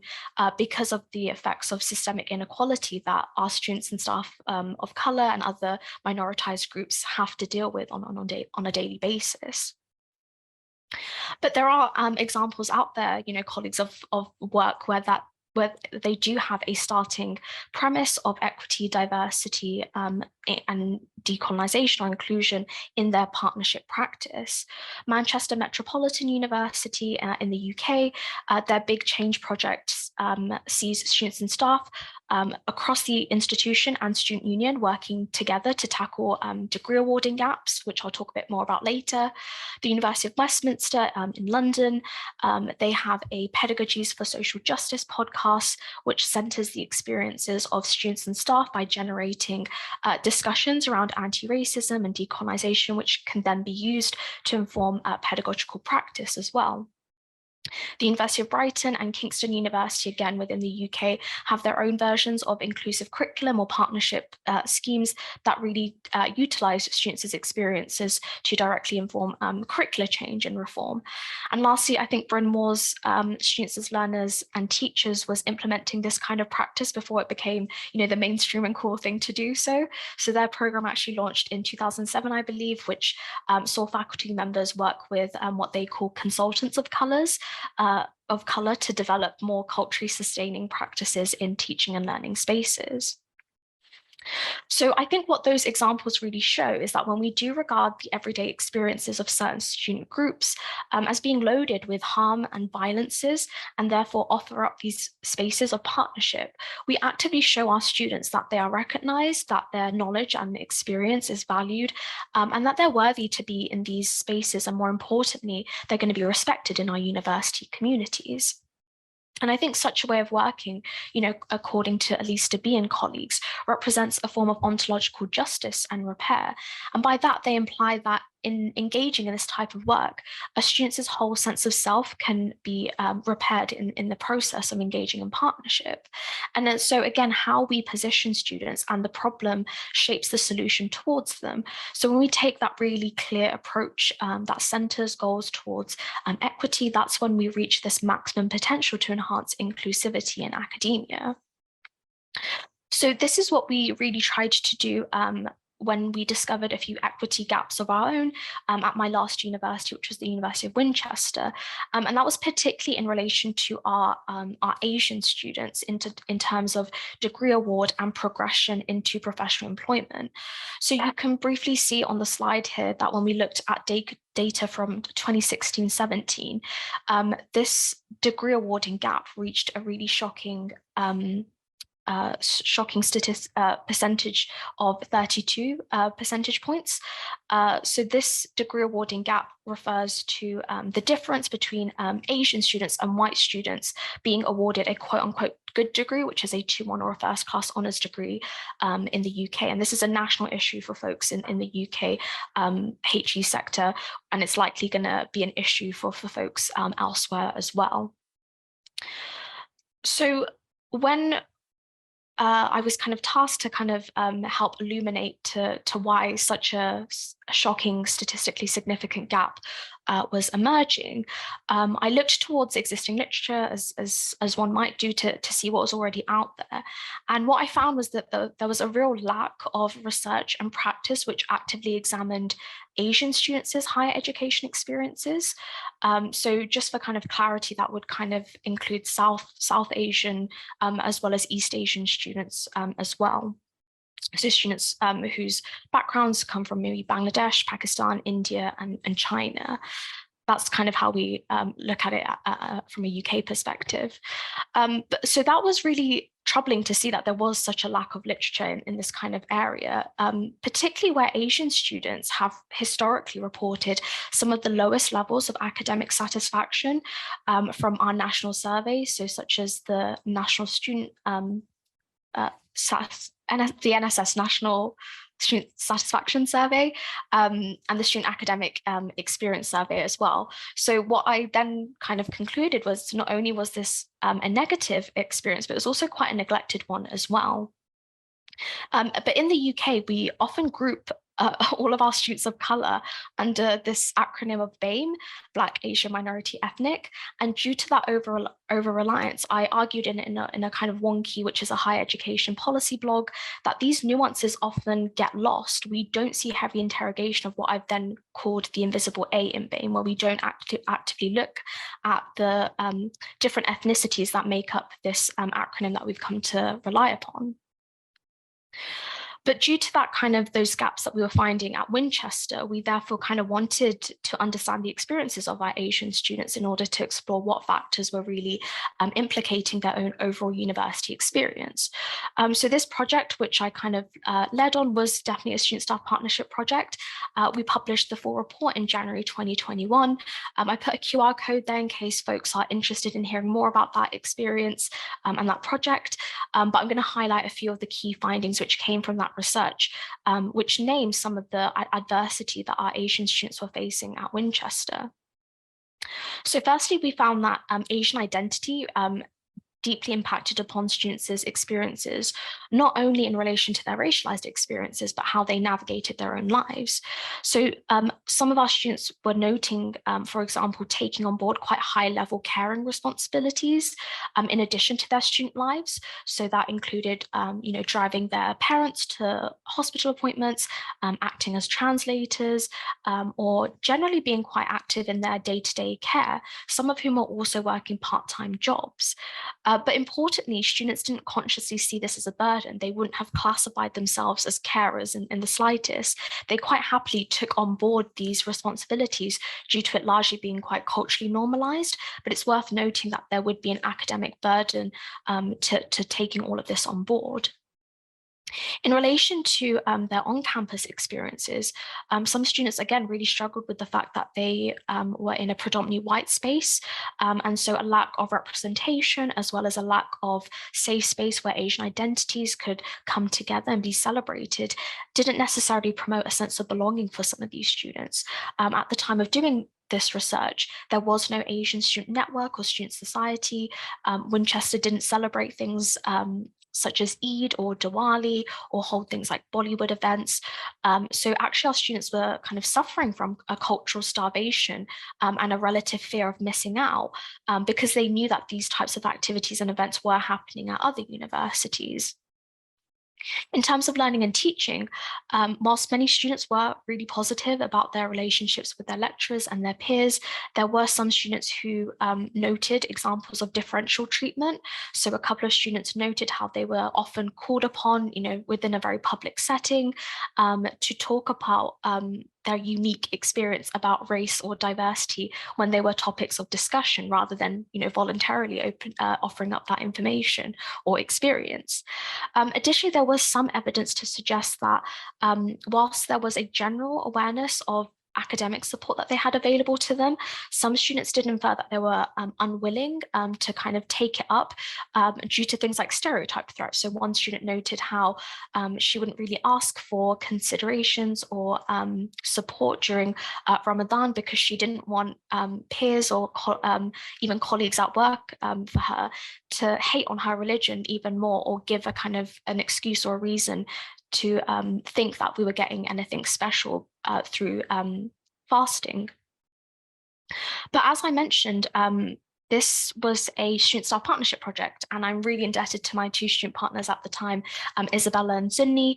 because of the effects of systemic inequality that our students and staff of colour and other minoritized groups have to deal with on a daily basis. But there are examples out there, colleagues of work where they do have a starting premise of equity, diversity, and decolonization or inclusion in their partnership practice. Manchester Metropolitan University in the UK, their Big Change project sees students and staff across the institution and student union working together to tackle degree awarding gaps, which I'll talk a bit more about later. The University of Westminster in London, they have a Pedagogies for Social Justice podcast, which centers the experiences of students and staff by generating discussions around anti-racism and decolonization, which can then be used to inform pedagogical practice as well. The University of Brighton and Kingston University, again within the UK, have their own versions of inclusive curriculum or partnership schemes that really utilize students' experiences to directly inform curricular change and reform. And lastly, I think Bryn Mawr's Students as Learners and Teachers was implementing this kind of practice before it became, the mainstream and cool thing to do so. So their program actually launched in 2007, I believe, which saw faculty members work with what they call consultants of colour to develop more culturally sustaining practices in teaching and learning spaces. So I think what those examples really show is that when we do regard the everyday experiences of certain student groups as being loaded with harm and violences, and therefore offer up these spaces of partnership, we actively show our students that they are recognized, that their knowledge and experience is valued, and that they're worthy to be in these spaces, and more importantly, they're going to be respected in our university communities. And I think such a way of working, according to Elise DeBee and colleagues, represents a form of ontological justice and repair. And by that, they imply that in engaging in this type of work, a student's whole sense of self can be repaired in the process of engaging in partnership. And then, so again, how we position students and the problem shapes the solution towards them. So when we take that really clear approach that centers goals towards equity, that's when we reach this maximum potential to enhance inclusivity in academia. So this is what we really tried to do when we discovered a few equity gaps of our own at my last university, which was the University of Winchester. And that was particularly in relation to our Asian students in terms of degree award and progression into professional employment. So you can briefly see on the slide here that when we looked at data from 2016-17, this degree awarding gap reached a really shocking percentage of 32 percentage points. So this degree awarding gap refers to the difference between Asian students and white students being awarded a quote unquote good degree, which is a 2-1 or a first class honours degree in the UK. And this is a national issue for folks in the UK HE sector, and it's likely going to be an issue for folks elsewhere as well. So when I was kind of tasked to kind of help illuminate to why such a shocking, statistically significant gap was emerging. I looked towards existing literature as one might do to see what was already out there. And what I found was that there was a real lack of research and practice which actively examined Asian students' higher education experiences. So just for kind of clarity, that would kind of include South Asian as well as East Asian students as well. So students whose backgrounds come from maybe Bangladesh, Pakistan, India, and China. That's kind of how we look at it from a UK perspective. So that was really troubling to see that there was such a lack of literature in this kind of area, particularly where Asian students have historically reported some of the lowest levels of academic satisfaction from our national surveys, so such as the National Student the NSS National Student Satisfaction Survey and the Student Academic Experience Survey as well. So what I then kind of concluded was not only was this a negative experience, but it was also quite a neglected one as well. But in the UK, we often group all of our students of colour under this acronym of BAME, Black, Asian, Minority, Ethnic. And due to that over-reliance, I argued in a kind of wonky, which is a higher education policy blog, that these nuances often get lost. We don't see heavy interrogation of what I've then called the invisible A in BAME, where we don't actively look at the different ethnicities that make up this acronym that we've come to rely upon. But due to that kind of those gaps that we were finding at Winchester, we therefore kind of wanted to understand the experiences of our Asian students in order to explore what factors were really implicating their own overall university experience. So this project, which I kind of led on, was definitely a student-staff partnership project. We published the full report in January 2021. I put a QR code there in case folks are interested in hearing more about that experience and that project. But I'm going to highlight a few of the key findings which came from that research, which names some of the adversity that our Asian students were facing at Winchester. So firstly, we found that Asian identity deeply impacted upon students' experiences, not only in relation to their racialized experiences, but how they navigated their own lives. So some of our students were noting, for example, taking on board quite high-level caring responsibilities in addition to their student lives. So that included, driving their parents to hospital appointments, acting as translators, or generally being quite active in their day-to-day care, some of whom are also working part-time jobs. But importantly, students didn't consciously see this as a burden. They wouldn't have classified themselves as carers in the slightest. They quite happily took on board these responsibilities due to it largely being quite culturally normalized. But it's worth noting that there would be an academic burden to taking all of this on board. In relation to their on-campus experiences, some students, again, really struggled with the fact that they were in a predominantly white space, and so a lack of representation, as well as a lack of safe space where Asian identities could come together and be celebrated, didn't necessarily promote a sense of belonging for some of these students. At the time of doing this research, there was no Asian student network or student society. Winchester didn't celebrate things such as Eid or Diwali, or hold things like Bollywood events. So actually our students were kind of suffering from a cultural starvation and a relative fear of missing out because they knew that these types of activities and events were happening at other universities. In terms of learning and teaching, whilst many students were really positive about their relationships with their lecturers and their peers, there were some students who noted examples of differential treatment. So a couple of students noted how they were often called upon, within a very public setting, to talk about their unique experience about race or diversity when they were topics of discussion, rather than voluntarily offering up that information or experience. Additionally, there was some evidence to suggest that whilst there was a general awareness of academic support that they had available to them, some students did infer that they were unwilling to kind of take it up due to things like stereotype threats. So one student noted how she wouldn't really ask for considerations or support during Ramadan because she didn't want peers or even colleagues at work for her to hate on her religion even more, or give a kind of an excuse or a reason to think that we were getting anything special through fasting. But as I mentioned, this was a student-staff partnership project, and I'm really indebted to my two student partners at the time, Isabella and Zunni,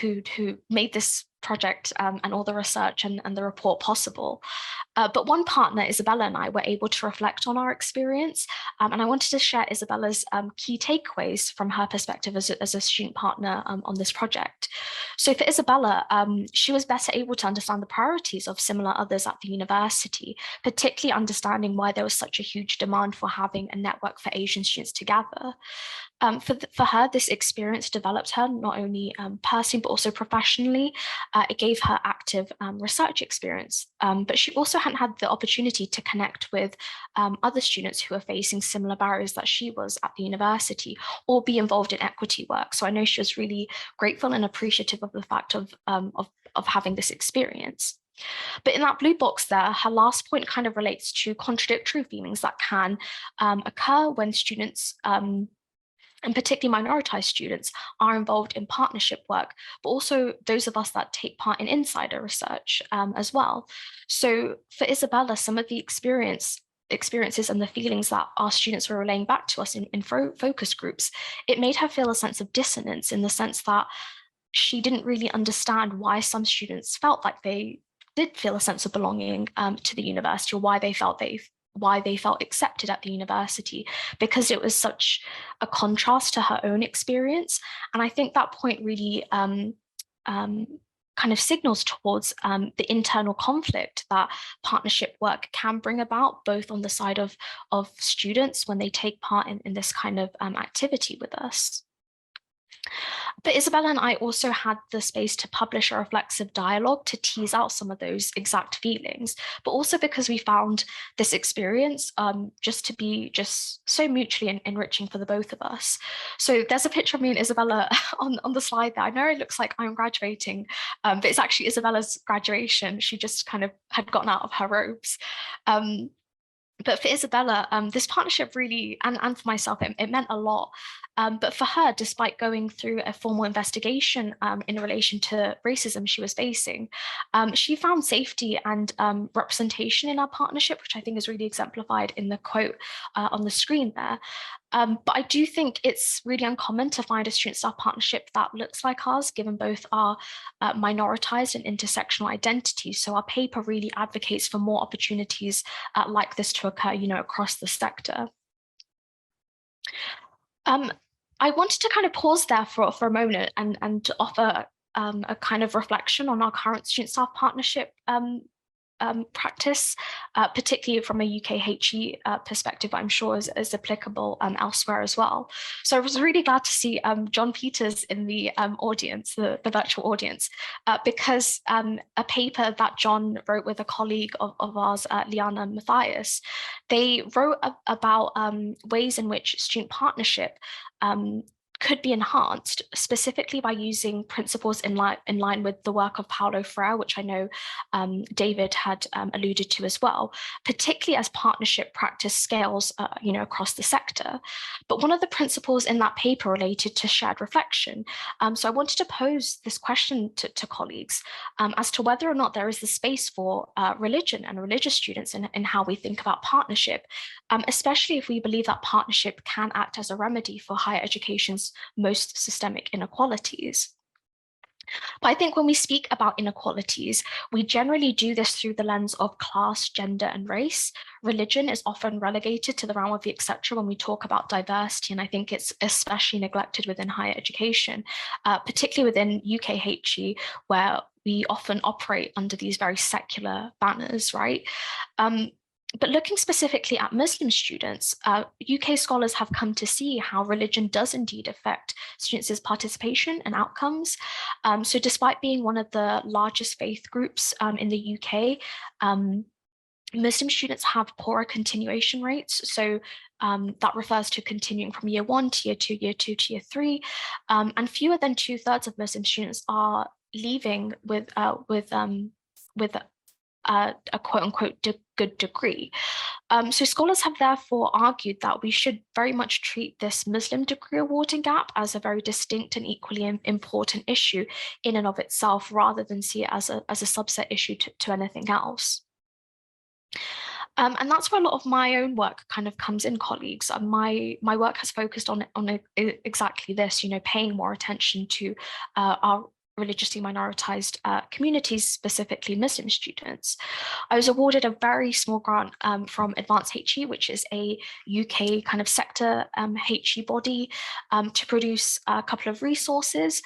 who made this project and all the research and the report possible. But one partner, Isabella, and I were able to reflect on our experience. And I wanted to share Isabella's key takeaways from her perspective as a student partner on this project. So for Isabella, she was better able to understand the priorities of similar others at the university, particularly understanding why there was such a huge demand for having a network for Asian students to gather. For her, this experience developed her not only personally, but also professionally. It gave her active research experience, but she also hadn't had the opportunity to connect with other students who are facing similar barriers that she was at the university, or be involved in equity work. So I know she was really grateful and appreciative of the fact of having this experience. But in that blue box there, her last point kind of relates to contradictory feelings that can occur when students, and particularly minoritized students, are involved in partnership work, but also those of us that take part in insider research as well. So for Isabella, some of the experiences and the feelings that our students were relaying back to us in focus groups, it made her feel a sense of dissonance, in the sense that she didn't really understand why some students felt like they did feel a sense of belonging to the university, or why they felt accepted at the university, because it was such a contrast to her own experience. And I think that point really kind of signals towards the internal conflict that partnership work can bring about, both on the side of students when they take part in this kind of activity with us. But Isabella and I also had the space to publish a reflexive dialogue to tease out some of those exact feelings, but also because we found this experience just to be so mutually enriching for the both of us. So there's a picture of me and Isabella on the slide there. I know it looks like I'm graduating, but it's actually Isabella's graduation. She just kind of had gotten out of her robes. But for Isabella, this partnership really, and for myself, it meant a lot. But for her, despite going through a formal investigation in relation to racism she was facing, she found safety and representation in our partnership, which I think is really exemplified in the quote on the screen there. But I do think it's really uncommon to find a student-staff partnership that looks like ours, given both our minoritized and intersectional identities. So our paper really advocates for more opportunities like this to occur, across the sector. I wanted to kind of pause there for a moment and to offer a kind of reflection on our current student-staff partnership practice, particularly from a UKHE perspective, I'm sure is applicable elsewhere as well. So I was really glad to see John Peters in the audience, the virtual audience, because a paper that John wrote with a colleague of ours, Liana Matthias, they wrote about ways in which student partnership could be enhanced, specifically by using principles in line with the work of Paulo Freire, which I know David had alluded to as well, particularly as partnership practice scales across the sector. But one of the principles in that paper related to shared reflection. So I wanted to pose this question to colleagues as to whether or not there is the space for religion and religious students in how we think about partnership, especially if we believe that partnership can act as a remedy for higher education's most systemic inequalities. But I think when we speak about inequalities, we generally do this through the lens of class, gender, and race. Religion is often relegated to the realm of the etc. when we talk about diversity, and I think it's especially neglected within higher education, particularly within UKHE, where we often operate under these very secular banners, right? But looking specifically at Muslim students, UK scholars have come to see how religion does indeed affect students' participation and outcomes. So despite being one of the largest faith groups in the UK, Muslim students have poorer continuation rates. So that refers to continuing from year 1 to year 2, year 2 to year 3. And fewer than 2/3 of Muslim students are leaving with a quote-unquote good degree. So scholars have therefore argued that we should very much treat this Muslim degree awarding gap as a very distinct and equally important issue in and of itself, rather than see it as a subset issue to anything else. And that's where a lot of my own work kind of comes in, colleagues. My work has focused on exactly this, paying more attention to our religiously minoritized communities, specifically Muslim students. I was awarded a very small grant from Advanced HE, which is a UK kind of sector HE body, to produce a couple of resources.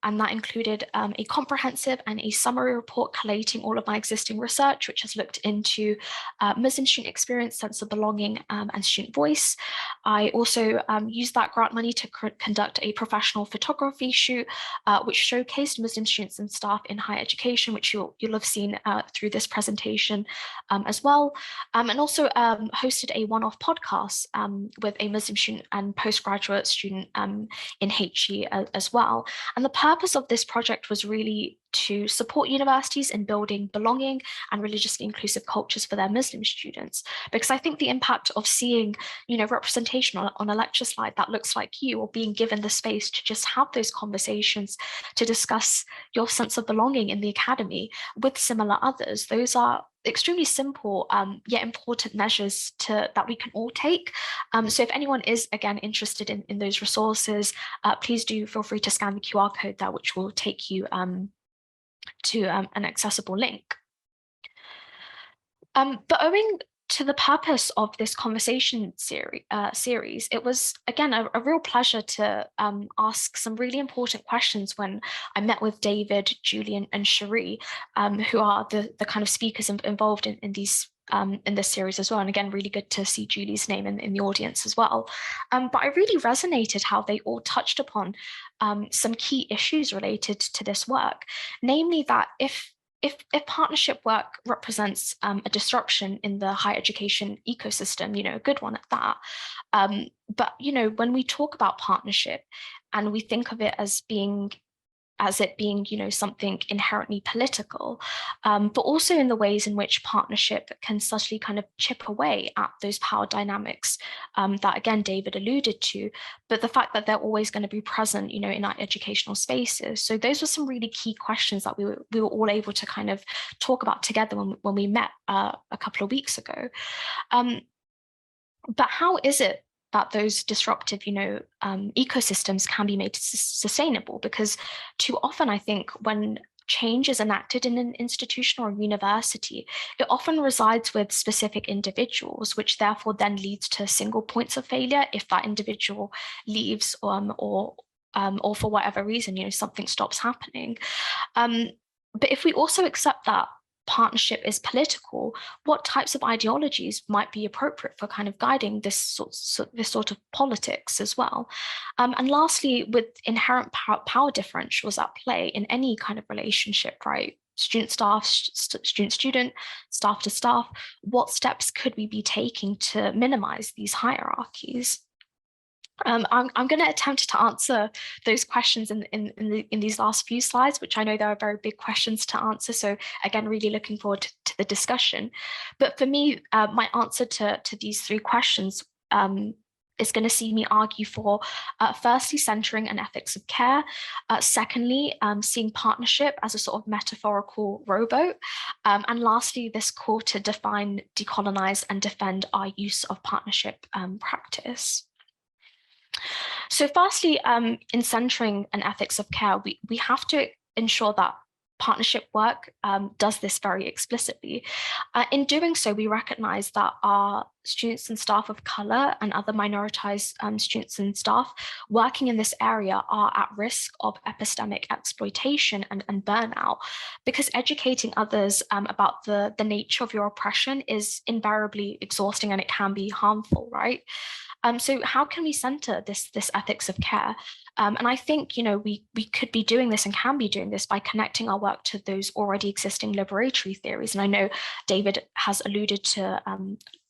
And that included a comprehensive and a summary report collating all of my existing research, which has looked into Muslim student experience, sense of belonging, and student voice. I also used that grant money to conduct a professional photography shoot, which showcased Muslim students and staff in higher education, which you'll have seen through this presentation as well. And also hosted a one-off podcast with a Muslim student and postgraduate student in HE as well. And the purpose of this project was really to support universities in building belonging and religiously inclusive cultures for their Muslim students. Because I think the impact of seeing, representation on a lecture slide that looks like you, or being given the space to just have those conversations to discuss your sense of belonging in the academy with similar others, those are extremely simple yet important measures that we can all take. So if anyone is, again, interested in those resources, please do feel free to scan the QR code there, which will take you to an accessible link. But owing to the purpose of this conversation series, it was, again, a real pleasure to ask some really important questions when I met with David, Julian, and Cherie, who are the kind of speakers involved in these in this series as well. And again, really good to see Julie's name in the audience as well. But I really resonated how they all touched upon some key issues related to this work, namely that if partnership work represents a disruption in the higher education ecosystem, a good one at that, but when we talk about partnership and we think of it as it being, something inherently political, but also in the ways in which partnership can subtly kind of chip away at those power dynamics that, again, David alluded to, but the fact that they're always going to be present, in our educational spaces. So those were some really key questions that we were all able to kind of talk about together when we met a couple of weeks ago. But how is it that those disruptive, ecosystems can be made sustainable? Because too often, I think, when change is enacted in an institution or university, it often resides with specific individuals, which therefore then leads to single points of failure if that individual leaves or for whatever reason, something stops happening. But if we also accept that partnership is political, what types of ideologies might be appropriate for kind of guiding this sort of politics as well? And lastly, with inherent power differentials at play in any kind of relationship, right? Student-staff, student-student, staff to staff, what steps could we be taking to minimize these hierarchies? I'm going to attempt to answer those questions in these last few slides, which I know there are very big questions to answer. So again, really looking forward to the discussion. But for me, my answer to these three questions is going to see me argue for, firstly, centering an ethics of care. Secondly, seeing partnership as a sort of metaphorical rowboat. And lastly, this call to define, decolonize, and defend our use of partnership practice. So firstly, in centering an ethics of care, we have to ensure that partnership work does this very explicitly. In doing so, we recognize that our students and staff of color and other minoritized students and staff working in this area are at risk of epistemic exploitation and burnout, because educating others about the nature of your oppression is invariably exhausting and it can be harmful, right? So how can we center this ethics of care? And I think, we could be doing this and can be doing this by connecting our work to those already existing liberatory theories. And I know David has alluded to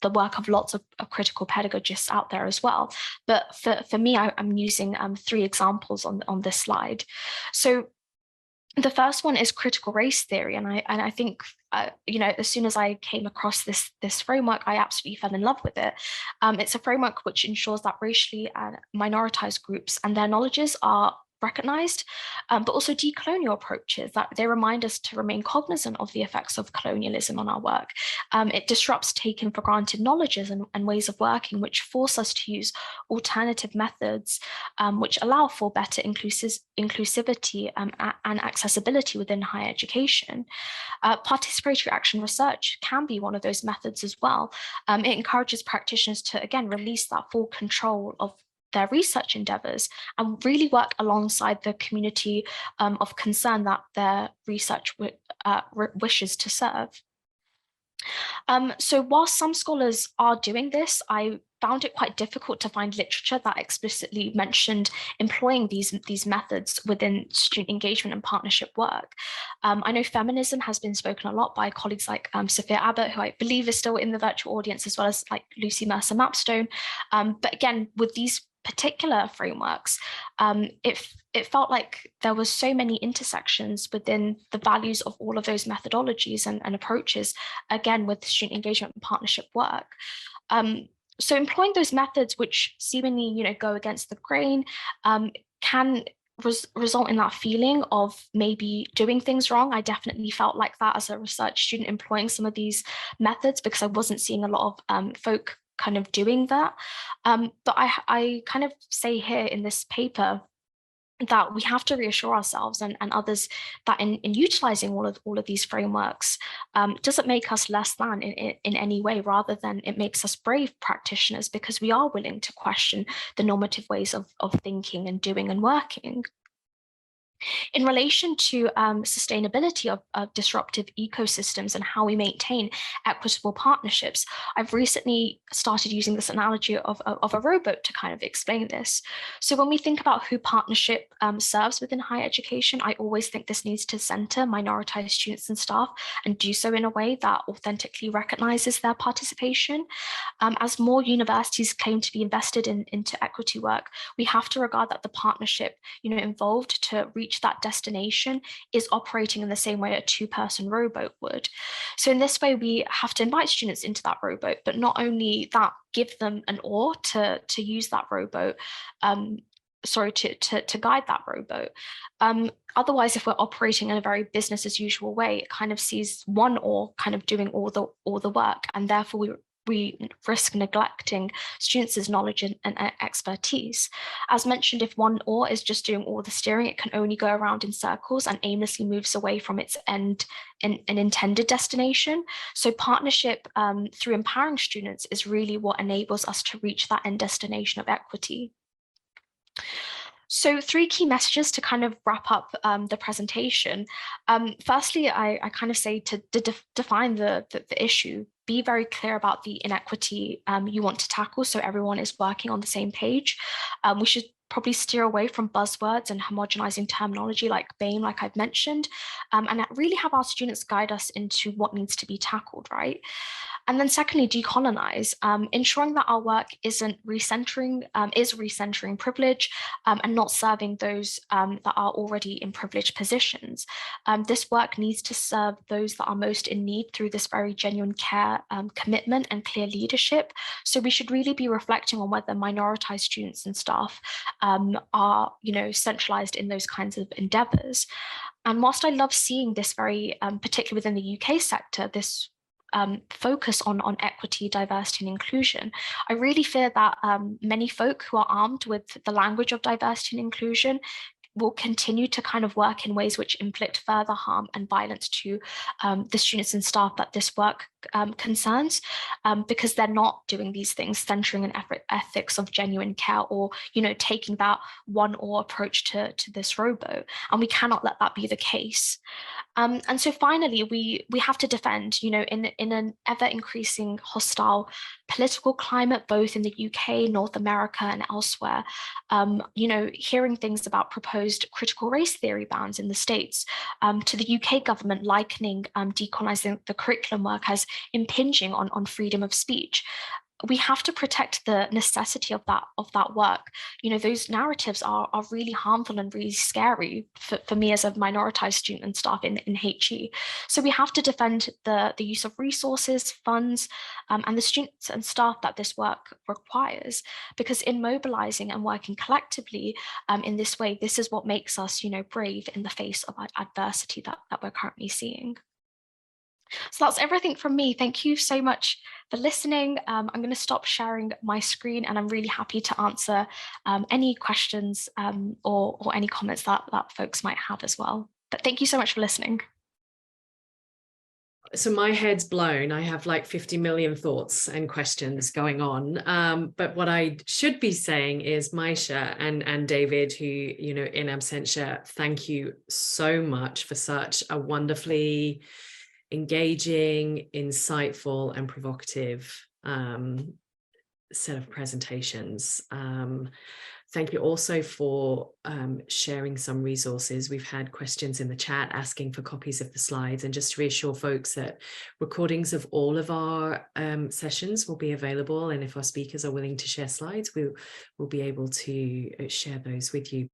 the work of lots of critical pedagogists out there as well. But for me, I'm using three examples on this slide. So the first one is critical race theory, and I think as soon as I came across this framework, I absolutely fell in love with it. It's a framework which ensures that racially minoritized groups and their knowledges are recognized, but also decolonial approaches that they remind us to remain cognizant of the effects of colonialism on our work. It disrupts taken for granted knowledges and ways of working, which force us to use alternative methods, which allow for better inclusivity and accessibility within higher education. Participatory action research can be one of those methods as well. It encourages practitioners to, again, release that full control of their research endeavors and really work alongside the community of concern that their research wishes to serve. So while some scholars are doing this, I found it quite difficult to find literature that explicitly mentioned employing these methods within student engagement and partnership work. I know feminism has been spoken a lot by colleagues like Sophia Abbott, who I believe is still in the virtual audience, as well as like Lucy Mercer-Mapstone. But again, with these particular frameworks, it felt like there was so many intersections within the values of all of those methodologies and approaches, again, with student engagement and partnership work. So employing those methods which seemingly, go against the grain, can result in that feeling of maybe doing things wrong. I definitely felt like that as a research student employing some of these methods, because I wasn't seeing a lot of folk kind of doing that. But I kind of say here in this paper that we have to reassure ourselves and others that in utilizing all of these frameworks doesn't make us less than in any way, rather than it makes us brave practitioners, because we are willing to question the normative ways of thinking and doing and working. In relation to sustainability of disruptive ecosystems and how we maintain equitable partnerships, I've recently started using this analogy of a rowboat to kind of explain this. So when we think about who partnership serves within higher education, I always think this needs to center minoritized students and staff, and do so in a way that authentically recognizes their participation. As more universities claim to be invested into equity work, we have to regard that the partnership involved to reach that destination is operating in the same way a two-person rowboat would. So in this way, we have to invite students into that rowboat, but not only that, give them an oar to use that rowboat, to guide that rowboat. Otherwise, if we're operating in a very business as usual way, it kind of sees one oar kind of doing all the work, and therefore we risk neglecting students' knowledge and expertise. As mentioned, if one oar is just doing all the steering, it can only go around in circles and aimlessly moves away from its end and intended destination. So partnership through empowering students is really what enables us to reach that end destination of equity. So 3 key messages to kind of wrap up the presentation. Firstly, I kind of say to define the issue. Be very clear about the inequity you want to tackle, so everyone is working on the same page. We should probably steer away from buzzwords and homogenizing terminology like BAME, like I've mentioned, and really have our students guide us into what needs to be tackled, right? And then secondly, decolonize, ensuring that our work is recentering privilege and not serving those that are already in privileged positions. This work needs to serve those that are most in need through this very genuine care, commitment and clear leadership. So we should really be reflecting on whether minoritized students and staff are, centralized in those kinds of endeavors. And whilst I love seeing this very, particularly within the UK sector, this focus on equity, diversity, and inclusion, I really fear that many folk who are armed with the language of diversity and inclusion will continue to kind of work in ways which inflict further harm and violence to the students and staff that this work concerns, because they're not doing these things centering an ethics of genuine care, or taking that one oar approach to this rowboat, and we cannot let that be the case. And so finally, we have to defend, in an ever increasing hostile political climate, both in the UK, North America, and elsewhere, hearing things about proposed critical race theory bans in the States, to the UK government likening decolonizing the curriculum work as impinging on freedom of speech. we have to protect the necessity of that work. You know, those narratives are really harmful and really scary for me as a minoritized student and staff in HE. So we have to defend the use of resources, funds, and the students and staff that this work requires, because in mobilizing and working collectively in this way, this is what makes us, you know, brave in the face of adversity that we're currently seeing. So that's everything from me. Thank you so much for listening. I'm going to stop sharing my screen, and I'm really happy to answer any questions or any comments that folks might have as well. But thank you so much for listening. So my head's blown. I have like 50 million thoughts and questions going on. But what I should be saying is, Maisha and David, who, you know, in absentia, thank you so much for such a wonderfully engaging, insightful, and provocative set of presentations. Thank you also for sharing some resources. We've had questions in the chat asking for copies of the slides, and just to reassure folks that recordings of all of our sessions will be available, and if our speakers are willing to share slides, we'll be able to share those with you.